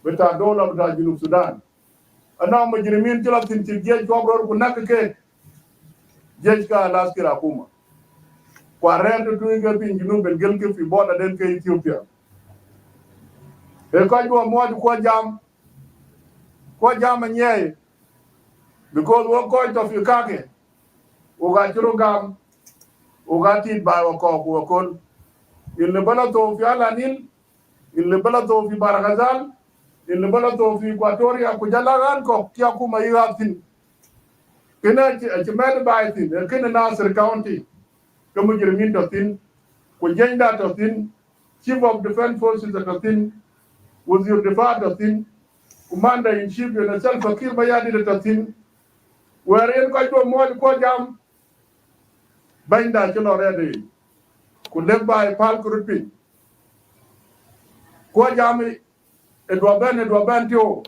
But I don't know about Sudan. And now Majirimin Julatin to Judge Wabro Kunaka Judge Alaska Puma. Quarent to doing a thing, you know, but Gilkif, you bought a Delta Ethiopia. They call you a more to Quajam and Yay. Because one coin of Yukake, Ugachurugam, Ugati by Okok, in the Balato of Yalanil, in the Balato of Baragazal. In the Balato of Equatoria, Kujalaran, Kiakuma, you have seen. Kena Chimel by thin, and Kena Nasser County, Kamujimin to thin, Kujenda to thin, Chief of Defense Forces to thin, was your default to thin, Commander in Chief, and yourself a Kirmayadi to thin, wherein quite a more Kojam, Binda already, could live by Palkurupin. Kojami. Edward Tio.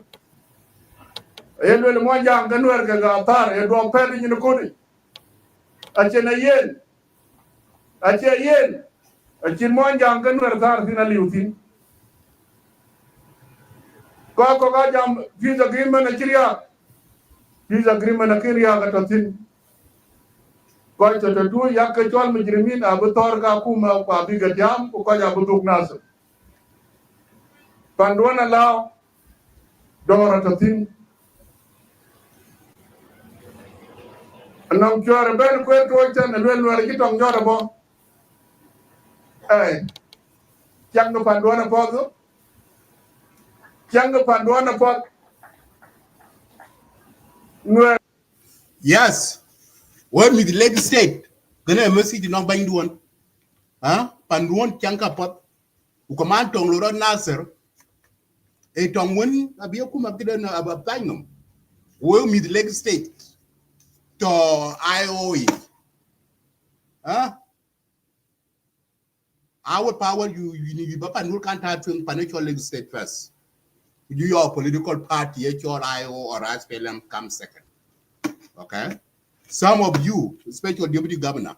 Elwell Monjang, Ganuerga Gatar, Edward Penny in the Kuni. Achena Yen. Ache Yen. Achin Monjang, Ganuerga in a Lutin. Kokogajam, Peace Agreement, a Chiria. Peace Agreement, a Kiria, a Tatin. Quite a two Yakachol Majrimin, Abutorga Kuma, Pabiga Jam, Ukaja Buduk Nasser. Panduana Lao, Dora Tatin. And now you're a better question and when we're getting on Jorabo. Hey, Chango Panduana Pozo. Chango Panduana Pot. Yes. What with the Lake State? Gonna mercy did not bind one. Huh? Panduan Chanka Pot. Who command Tong Lord Nasser. A Tong Win, a Biokuma didn't about Bangum. Will meet the Lake State to IOE. Huh? Our power, you need to can't have financial Lake State first. Your political party, HRIO or SPLM come second. Okay? Some of you, especially Deputy Governor,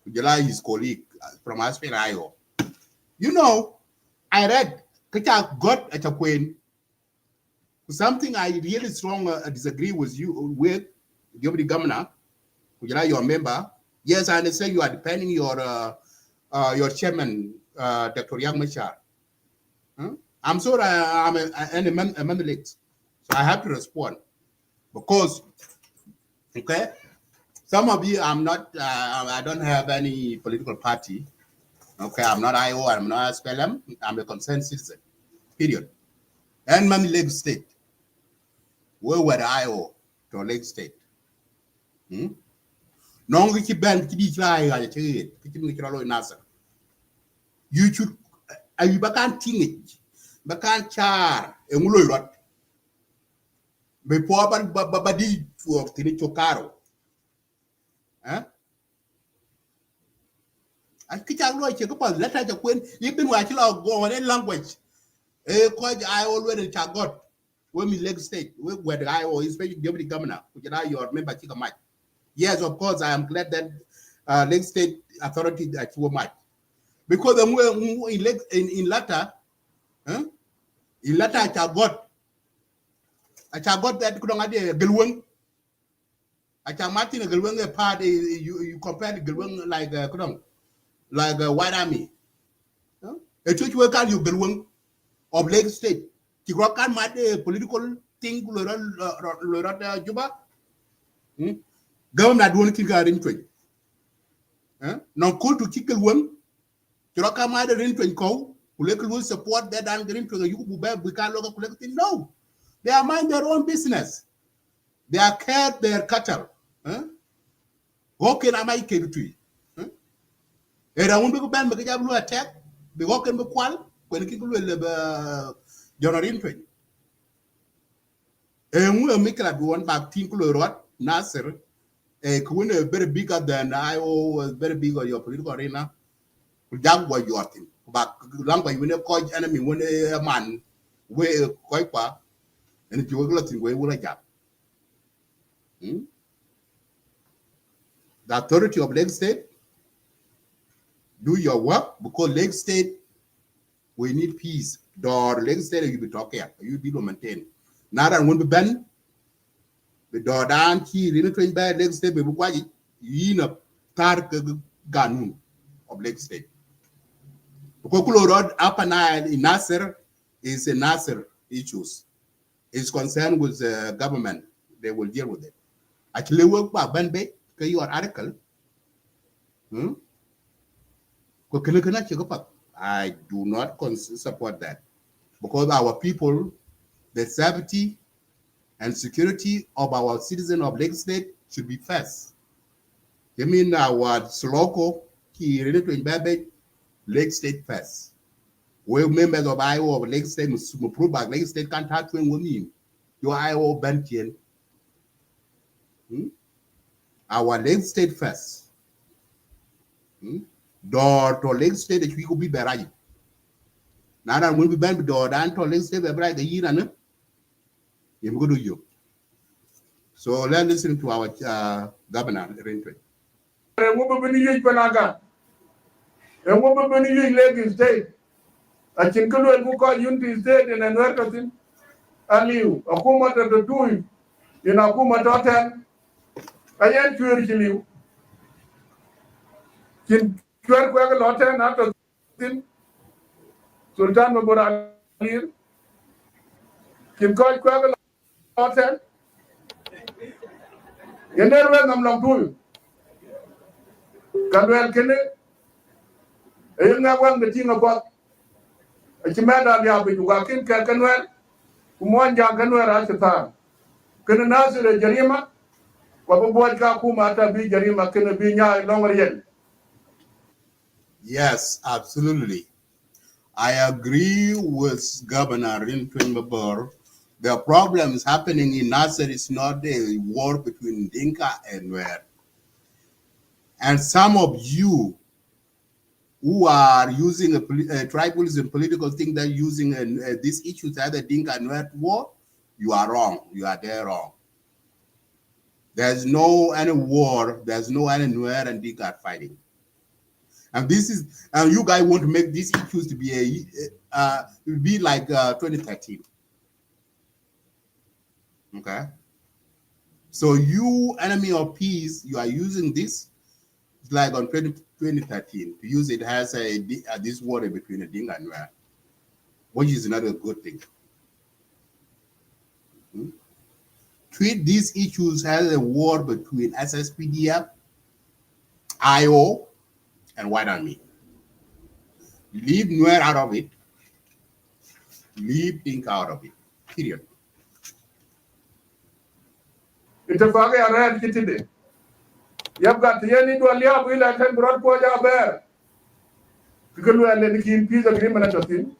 his colleague from SPLIO, you know, I read Kacha got at a queen. Something I really strong disagree with you with, Deputy Governor, your member. Yes, I understand you are defending your chairman, Dr. Yang Machar. Huh? I'm sorry, I'm a late, so I have to respond because, okay, some of you, I'm not, I don't have any political party. Okay, I'm not IO, I'm not SPLM, I'm a concerned citizen, period. And Mani Lake State, where were IO to Lake State? Non keep band to be trying at it, you should, you can't think it, but can't char, a mulot. Before Babadi for Tinichokaro. Huh? I can't check up on letter when even watching our go on language. Quite I already got when we Lake State, where the IO is very deputy governor, which are your member Chikamite. Yes, of course, I am glad that Lake State authority that you might. Because in latter, in latter, I got that could not be a Gilwing. I can Martin a Gilwing party, you compare the Gilwing like a white army. A church worker, you Gilwing of Lake State. Tigrokan might political thing, Juba. Government won't kick her into it. No call to kick a woman. Tiroka might have into it. will support that and green to the we can't look collecting. No, they are mind their own business. They are care their cattle. Okay, I might kill to you. Era un big band because you attack. Be walking the qual when people will generate to you. And we'll make it one back Tinkle Rod, Nasser, a Kuna very bigger than IO, very big on your political arena. Young boy, you are thing. But long by when you call enemy when a man, way quite far, and if you will let him way will a job. The authority of Lake State, do your work because Lake State, we need peace. Door Lake State, you be talking, you be maintain. Now that won't be banned. The door down here in a train by Lake State, be quiet. You know, Tark Ganun of Lake State. Kokolo Road Upper Nile in Nasser is a Nasser issues. It's concerned with the government. They will deal with it. Actually, work by Banbay, your article. I do not support that because our people, the safety and security of our citizens of Lake State should be first. I mean, our Sloko, Lake State first. We members of Iowa of Lake State must prove back Lake State can't touch when women. Your Iowa Bankian. Our Lake State first. Door to Lake State that we could be buried. Now that will be banned door down to Lake State buried the year and you go to you. So let's listen to our governor. And what when you Lake State? I think we call Unity State in an American Aliu, a Kuma to the two in a Kuma Totten. I am curious you. Can Quack Lotten after Sultan Mabura here? Can call Quack Lotten? You never went them long to you. Can well kill it? You never the thing about a chimada yabi to walk in Kalkanwell, Kumonja Kanwell at the time. Can announce a Jarima? What boy Kakuma be Jarima can be longer yet. Yes, absolutely. I agree with Governor Rinton Mabur. The problem is happening in Nasser is not a war between Dinka and Nuer. And some of you who are using a tribalism political thing that using these issues as a Dinka and Nuer war, you are wrong. You are there wrong. There's no any war. There's no any Nuer and Dinka fighting. And this is, and you guys want to make these issues to be like 2013. Okay. So you, enemy of peace, you are using this like on 2013 to use it as this war between the Dinka and Nuer, which is not a good thing. Treat these issues as a war between SSPDF, IO, and White Army. Leave Nuer out of it. Leave Dinka out of it. Period. It's a fag I read today. You have got the end to a liab will attend broad poja bear. Because we are letting peace agreement at a thing.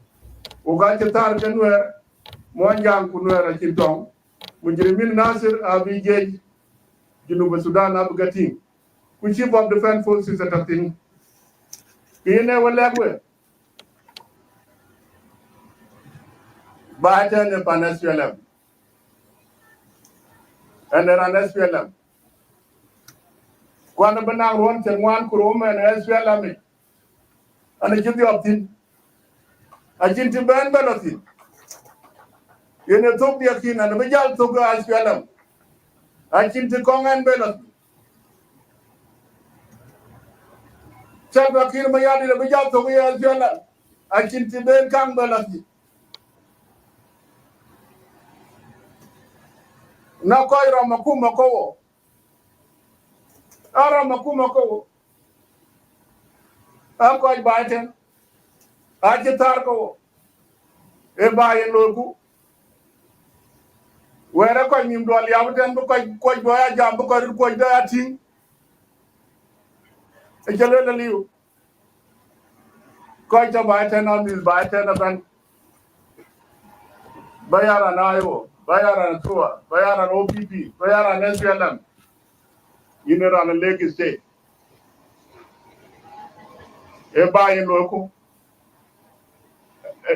Ugachatar can wear Monjang Kunwer at Chintong. When Jeremy Nasir Abijay, Juba Sudan Abgating. We chief of defense forces at a thing. You never left with. Batten and Panasuelam. And then an SPLM. One of the now one and one Kuroma and SPLM. And I give you up in. I didn't ban Belotin. You know, took the Akin and the Vijal took the SPLM. I didn't Kong and Belotin. Chalva Kirmayadi, the Vijal took the SPLM. I didn't ban Kang Belotin. Na koi Ramakuma Kowo. Aramakuma Kowo. I'm quite biting. aje tar ko e baye loku wera ko nim dol yabten ko doya jam ko doya ting e jelo le liu ko to ba ten on this ba ten ban bayara nayo bayara tua bayara OPP bayara SPLM yinera na Lake State e baye loku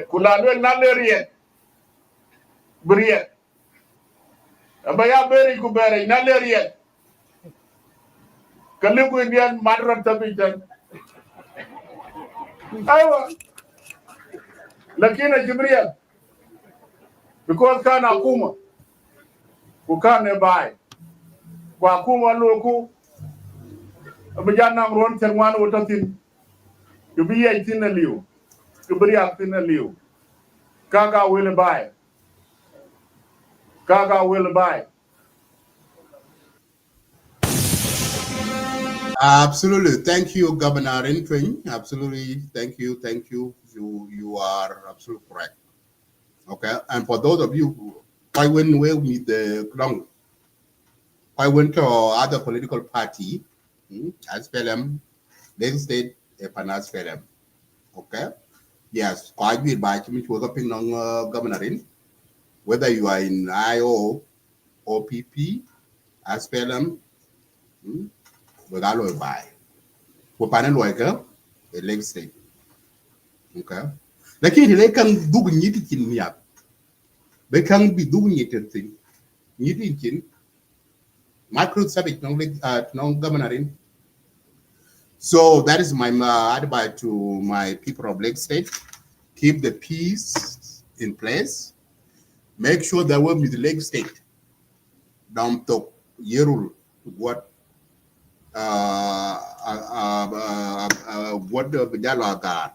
kula do na lerien briet abaya beri ku bere na lerien kaliku indian madran tabijan aywa lakini jibril because kana kuma ku kana bai kwa kuma loku abajana ron terwan otatin yubiya itina liu yubiya itina liu kaga will buy Absolutely. Thank you, Governor Intwin. Absolutely. Thank you. Thank you. You are absolutely correct. Okay. And for those of you who I went with the long, I went to other political party, as PLM, Lagos State, Panas PLM. Okay. Yes. Quite be by to me to work on Governor in, whether you are in IO, OPP, as PLM, we got to buy. We panel worker, the Lagos State. Okay. Lakini they can do nyiti kin niya. They can be doing it thing. Nyiti kin. Micro subject non governor in. So that is my advice to my people of Lagos State. Keep the peace in place. Make sure that we with the Lagos State. Don't talk yerul what the dialogue are.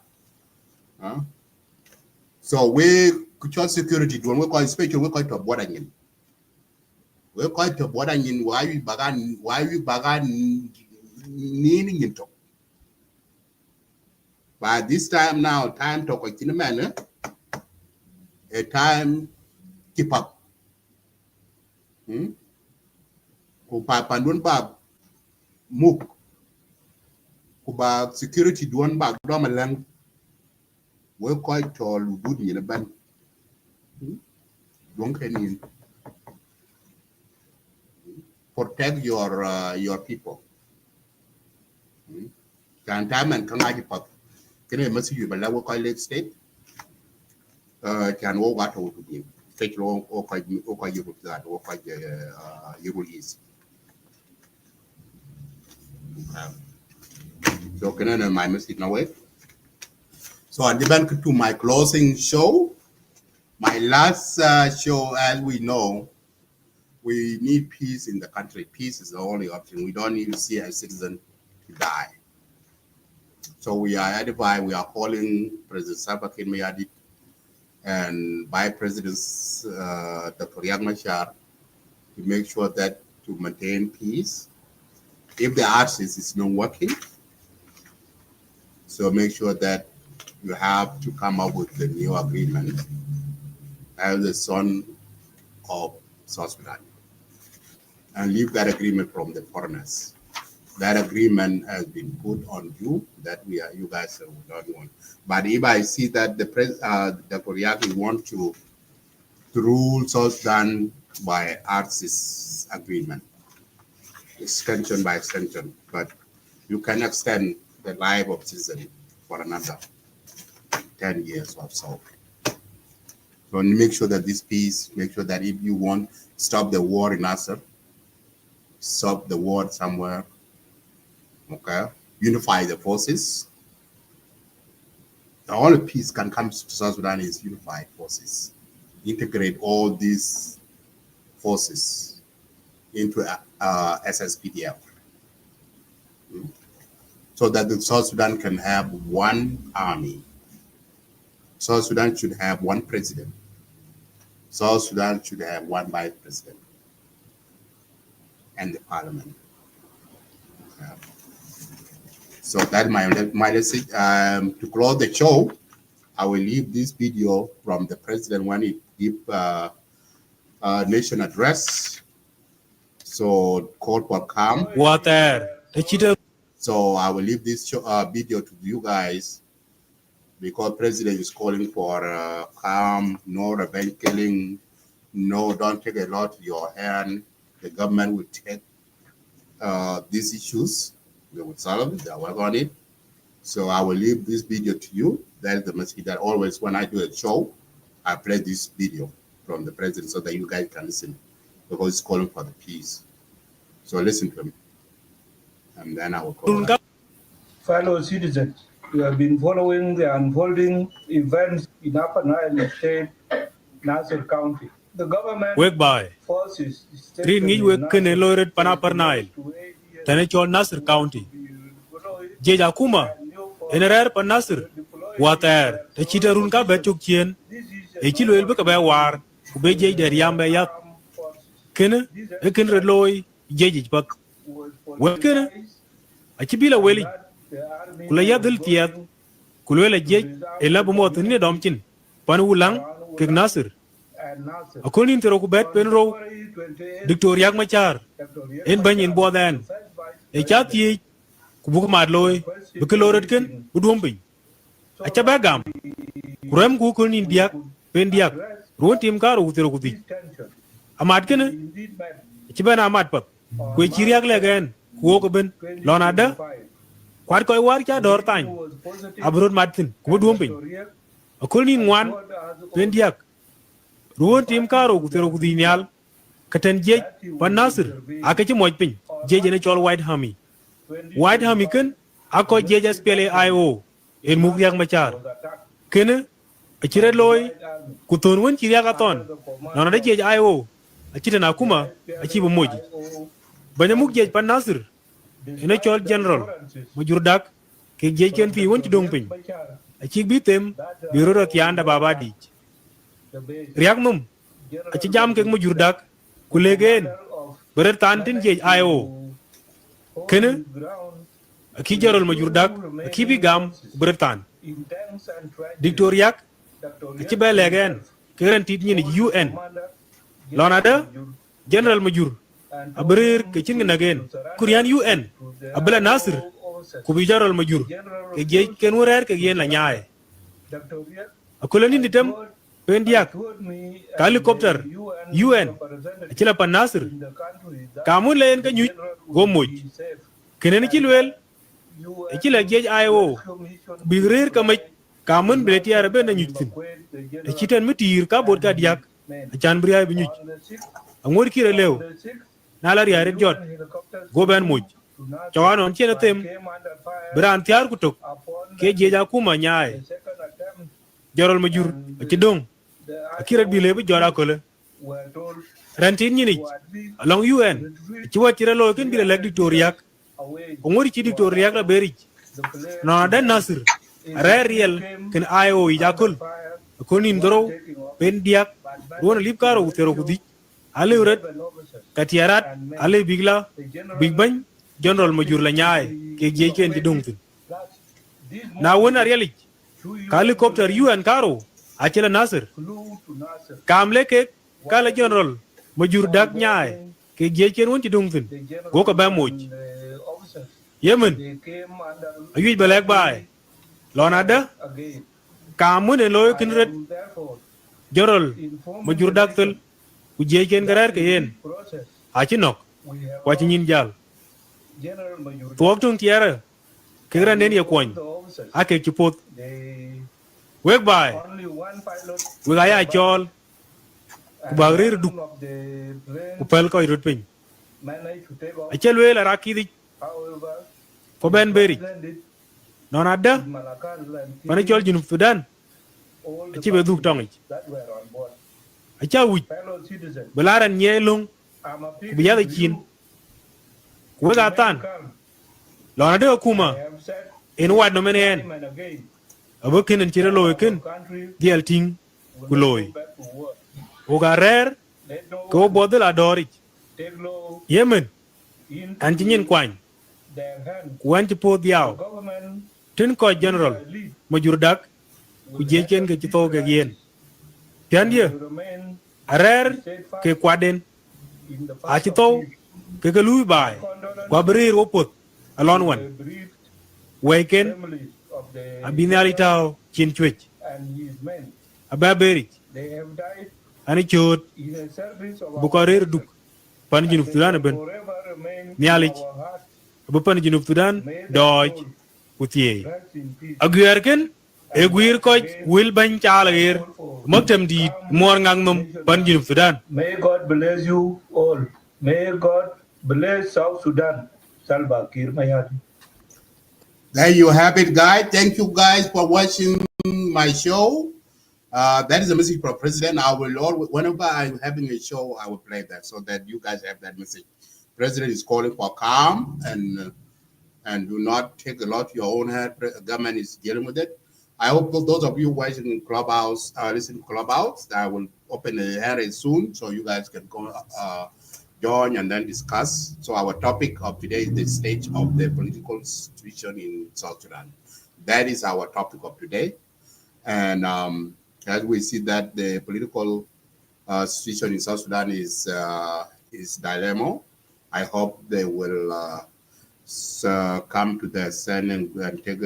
So we control security. When we call special, we call it a border. We call it a border. Why we bagan meaning into. But this time now, time to continue man. A time keep up. Kupa pandun ba muk. Kuba security duan ba domalang. We call it all good in a band. Don't can protect your people. Can time and can I pop? Can I message you? But I will call Lagos State. Can walk out to him. Take long or quite you with that or quite you will ease. So can I my message now? So I depend to my closing show. My last show, as we know, we need peace in the country. Peace is the only option. We don't need to see a citizen to die. So we are calling President Salva Kiir Mayardit and Vice President Dr. Riek Machar to make sure that to maintain peace. If the RCS is not working, so make sure that you have to come up with the new agreement as the son of South Sudan and leave that agreement from the foreigners. That agreement has been put on you that you guys don't want. But if I see that the Dr. Riek want to rule South Sudan by RCS agreement, extension by extension, but you can extend the life of citizen for another 10 years or so. So make sure that this peace, make sure that if you want stop the war in Nasser, stop the war somewhere, okay, unify the forces. The only peace can come to South Sudan is unified forces. Integrate all these forces into SSPDF. So that the South Sudan can have one army. South Sudan should have one president. South Sudan should have one vice president and the parliament. So that's my message. To close the show, I will leave this video from the president when he give nation address. So call for calm. Water. So I will leave this video to you guys because president is calling for calm, no revenge killing, no, don't take a lot to your hand. The government will take these issues. They will solve it. They will work on it. So I will leave this video to you. That is the message that always when I do a show, I play this video from the president so that you guys can listen because it's calling for the peace. So listen to him. And then I will call. Fellow citizens, we have been following the unfolding events in Upper Nile State, Nasser County. The government forces Green Nijwe Kenelored Panapar Nile, Tenechol Nasser County. Jejakuma, Ener Panasser, Water, the Chitarunka Betukien, a Chilo Elbeka War, Ubeje de Riamba Yak, Kene, a Kenred Loy, Jejich Buck. Worker, a Chibila Welly, Kulaya del Tiat, Kulula Jej, a Labomot in the Domchin, Panulang, Kignasser. According to Rokubet Penro, Victoria Machar, in Banyan Bodan, a Chati, Kubukamadloy, Bukalorotkin, Udwumping, a Chabagam, Kuram Kukun in Diak, Pendiak, Ruantim Karo with Rokudi, a Matkina, Chibana Matpap, Quichiriak again, Kuokaben, Lonada, Quadkoi Warka Dortime, Abrod Martin, Kudwumping, according one, Pendiak. Ruan team Karo Gutherogudinial, Katan J, Pan Nasser, Akachi Moipin, J General White Hammy. White Hamican, Ako JSPLA IO, in Mugyang Machar. Kene, a Chireloy, Kutunwin Chiriagaton, none of the JIO, a Chitanakuma, a Chibumoji. Banamuk Pan Nasser, in a Chol General, Majurdak, KJ P. went to dumping. A chick beat them, Bureau at Yanda Babadi. Riagnum, a Chijam Kek Mujurdak, Kulegen, Beretantin J. IO. Kene, a Kijarol Majurdak, a Kibigam, Bretan. Dictoriac, a Chibel again, guaranteed in UN. Lonada, General Majur, a Brer Kitchen again, Korean UN, a Bela Nasser, Kubijarol Majur, a J. Kenwer again Lanyai. A colony them. Pendiak, helicopter, UN, Chila Panasser, Kamun can you go much? Kenenichilwell, Chila JIO, Big Rare Kamach, Kamun Breti Araben and Yutin, a chitan Mutir, Kabot Kadiak, a Chanbria Binuch, a Murkira Leo, Nalaria Red Jot, Goban Much, Chawan on Chenatem, Brantiar Kutok, KJ Akuma Nyai, Gerald Majur, a Chidong. Akira Bilebe Jorakole. Rantin Unit along UN. Chiwachira Logan be elected to Riak. Omorichi to Riaka Berry. No, then Nasser. A rare real can IO Yakul. A Konin Doro, Pendiak, one Lipkaro with Terokudi. Ale Red, Katiarat, Ale Bigla, Big Bang, General Majur Lanyai, KJ and the Dungton. Now, when I really helicopter UN Caro. Achela Nasser, Kamleke, Kala General, Majurdak Nyai, KJ went to Dungton, Goka Bamuch, Yemen, a huge black by Lonada, Kamun and Loy Kindred, General, Majurdaktel, Ujake and Garakayen, Achinok, watching in Jal. Tuoktung Tiara, Kiran any a coin, Ake Chipot. Work by Wigaya Chol Bagrir Duk Upelko Rutping. A Chelwell Araki for Ben Berry. Nonada Panachol Junub Sudan. A Chibedu Tongue. A Chawit Belaran Yelung Biala Chin Wigatan Lonada Kuma in what nomination. A working and Chiraloikin, the Alting, Guloy. Oga rare, go bother Adorich. Yemen, Antinian Quine. Went to put the out. Tinko General, Majurdak, ku jechen ke to ke yen tiandie arer ke kwaden a to ke lui bai kwa bri ropot alon wan weken abinali tao chin chwech ababeri ani chot bukarer duk pan junub Sudan ben nialich bu pan junub Sudan doj kutie agwerken e gwir ko wil ban chaler maktam di mor ngang num pan junub Sudan. May God bless you all. May God bless South Sudan. Salva Kiir Mayadi. There you have it, guys. Thank you guys for watching my show. That is a message from President. I will always, whenever I'm having a show, I will play that so that you guys have that message. President is calling for calm and do not take a lot to your own head. Government is dealing with it. I hope those of you watching in Clubhouse, listen to Clubhouse, I will open the area soon so you guys can go join and then discuss. So our topic of today is the state of the political situation in South Sudan. That is our topic of today. And as we see that the political situation in South Sudan is dilemma, I hope they will come to their stand and take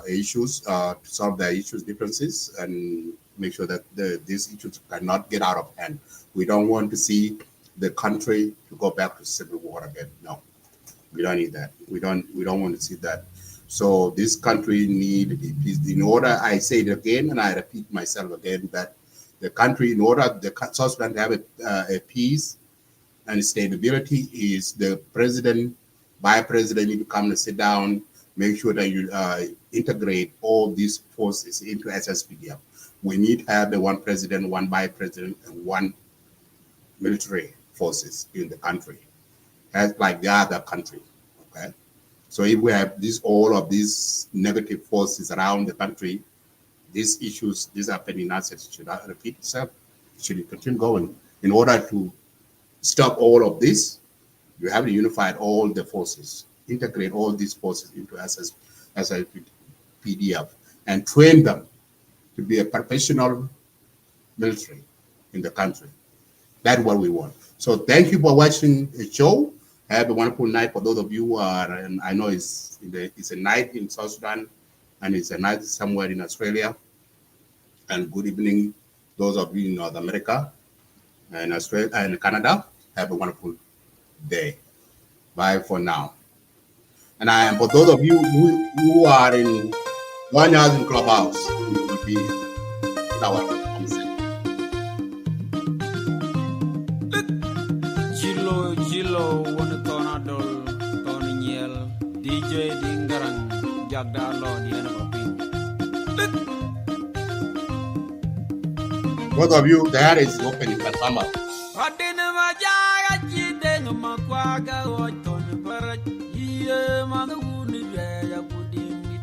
issues to solve their issues differences and make sure that these issues cannot get out of hand. We don't want to see the country to go back to civil war again. No, we don't need that. We don't want to see that. So this country need peace. In order, I say it again and I repeat myself again, that the country, in order the South Sudan to have a peace and stability, is the president, by president, need to come and sit down, make sure that you integrate all these forces into SSPDF. We need to have the one president, one vice president, and one military forces in the country, as like the other country. Okay, so if we have all of these negative forces around the country, these issues, these happening assets should not repeat itself. It should continue going. In order to stop all of this, you have to unify all the forces, integrate all these forces into SSPDF, and train them to be a professional military in the country. That's what we want. So thank you for watching the show. Have a wonderful night for those of you who are, and I know it's a night in South Sudan and it's a night somewhere in Australia. And good evening, those of you in North America and Australia and Canada. Have a wonderful day. Bye for now. And for those of you who are in join us in Clubhouse, we will be our consent. Chilo wana tona dol tona nyel DJ Dingarang jagda lo di ena papi. Both of you, the area is open, you can come up. Adena majaga jideng makwaga oton barat iye manuni ya kudimit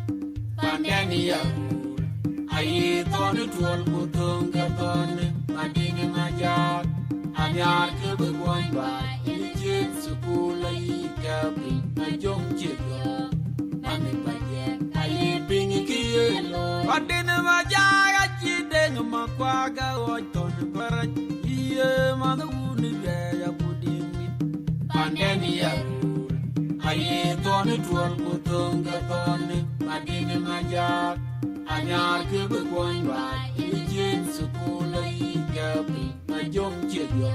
pandani ya ayi ton tuol kutonga ton adena majag anyar ke begwan ba ilit sukula ikapi ajong chigo mami baje ayi bingi kielo adena majaga jideng makwaga oton barat manuni ya kudimit pandani ya aye toni tuol kutonga toni madini majak anyar ke begwan ba ilit sukula ikapi ajong chigo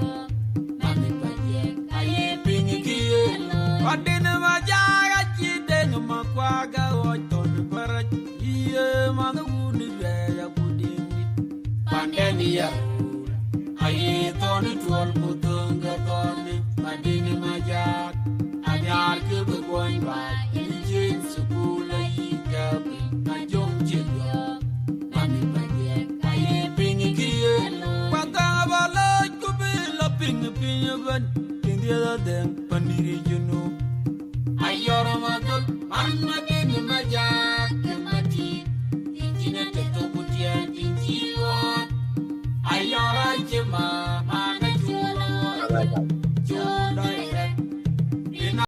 mami baje aye bingi kielo adena majaga jideng makwaga oton barat manuni ya kudimit pandani ya aye toni tuol kutonga toni madini majak anyar ke begwan ba ilit sukula ikapi ajong chigo mami baje aye bingi kielo patanga bala kubila pingi ban pingi da den pandiri junu ayora madol manna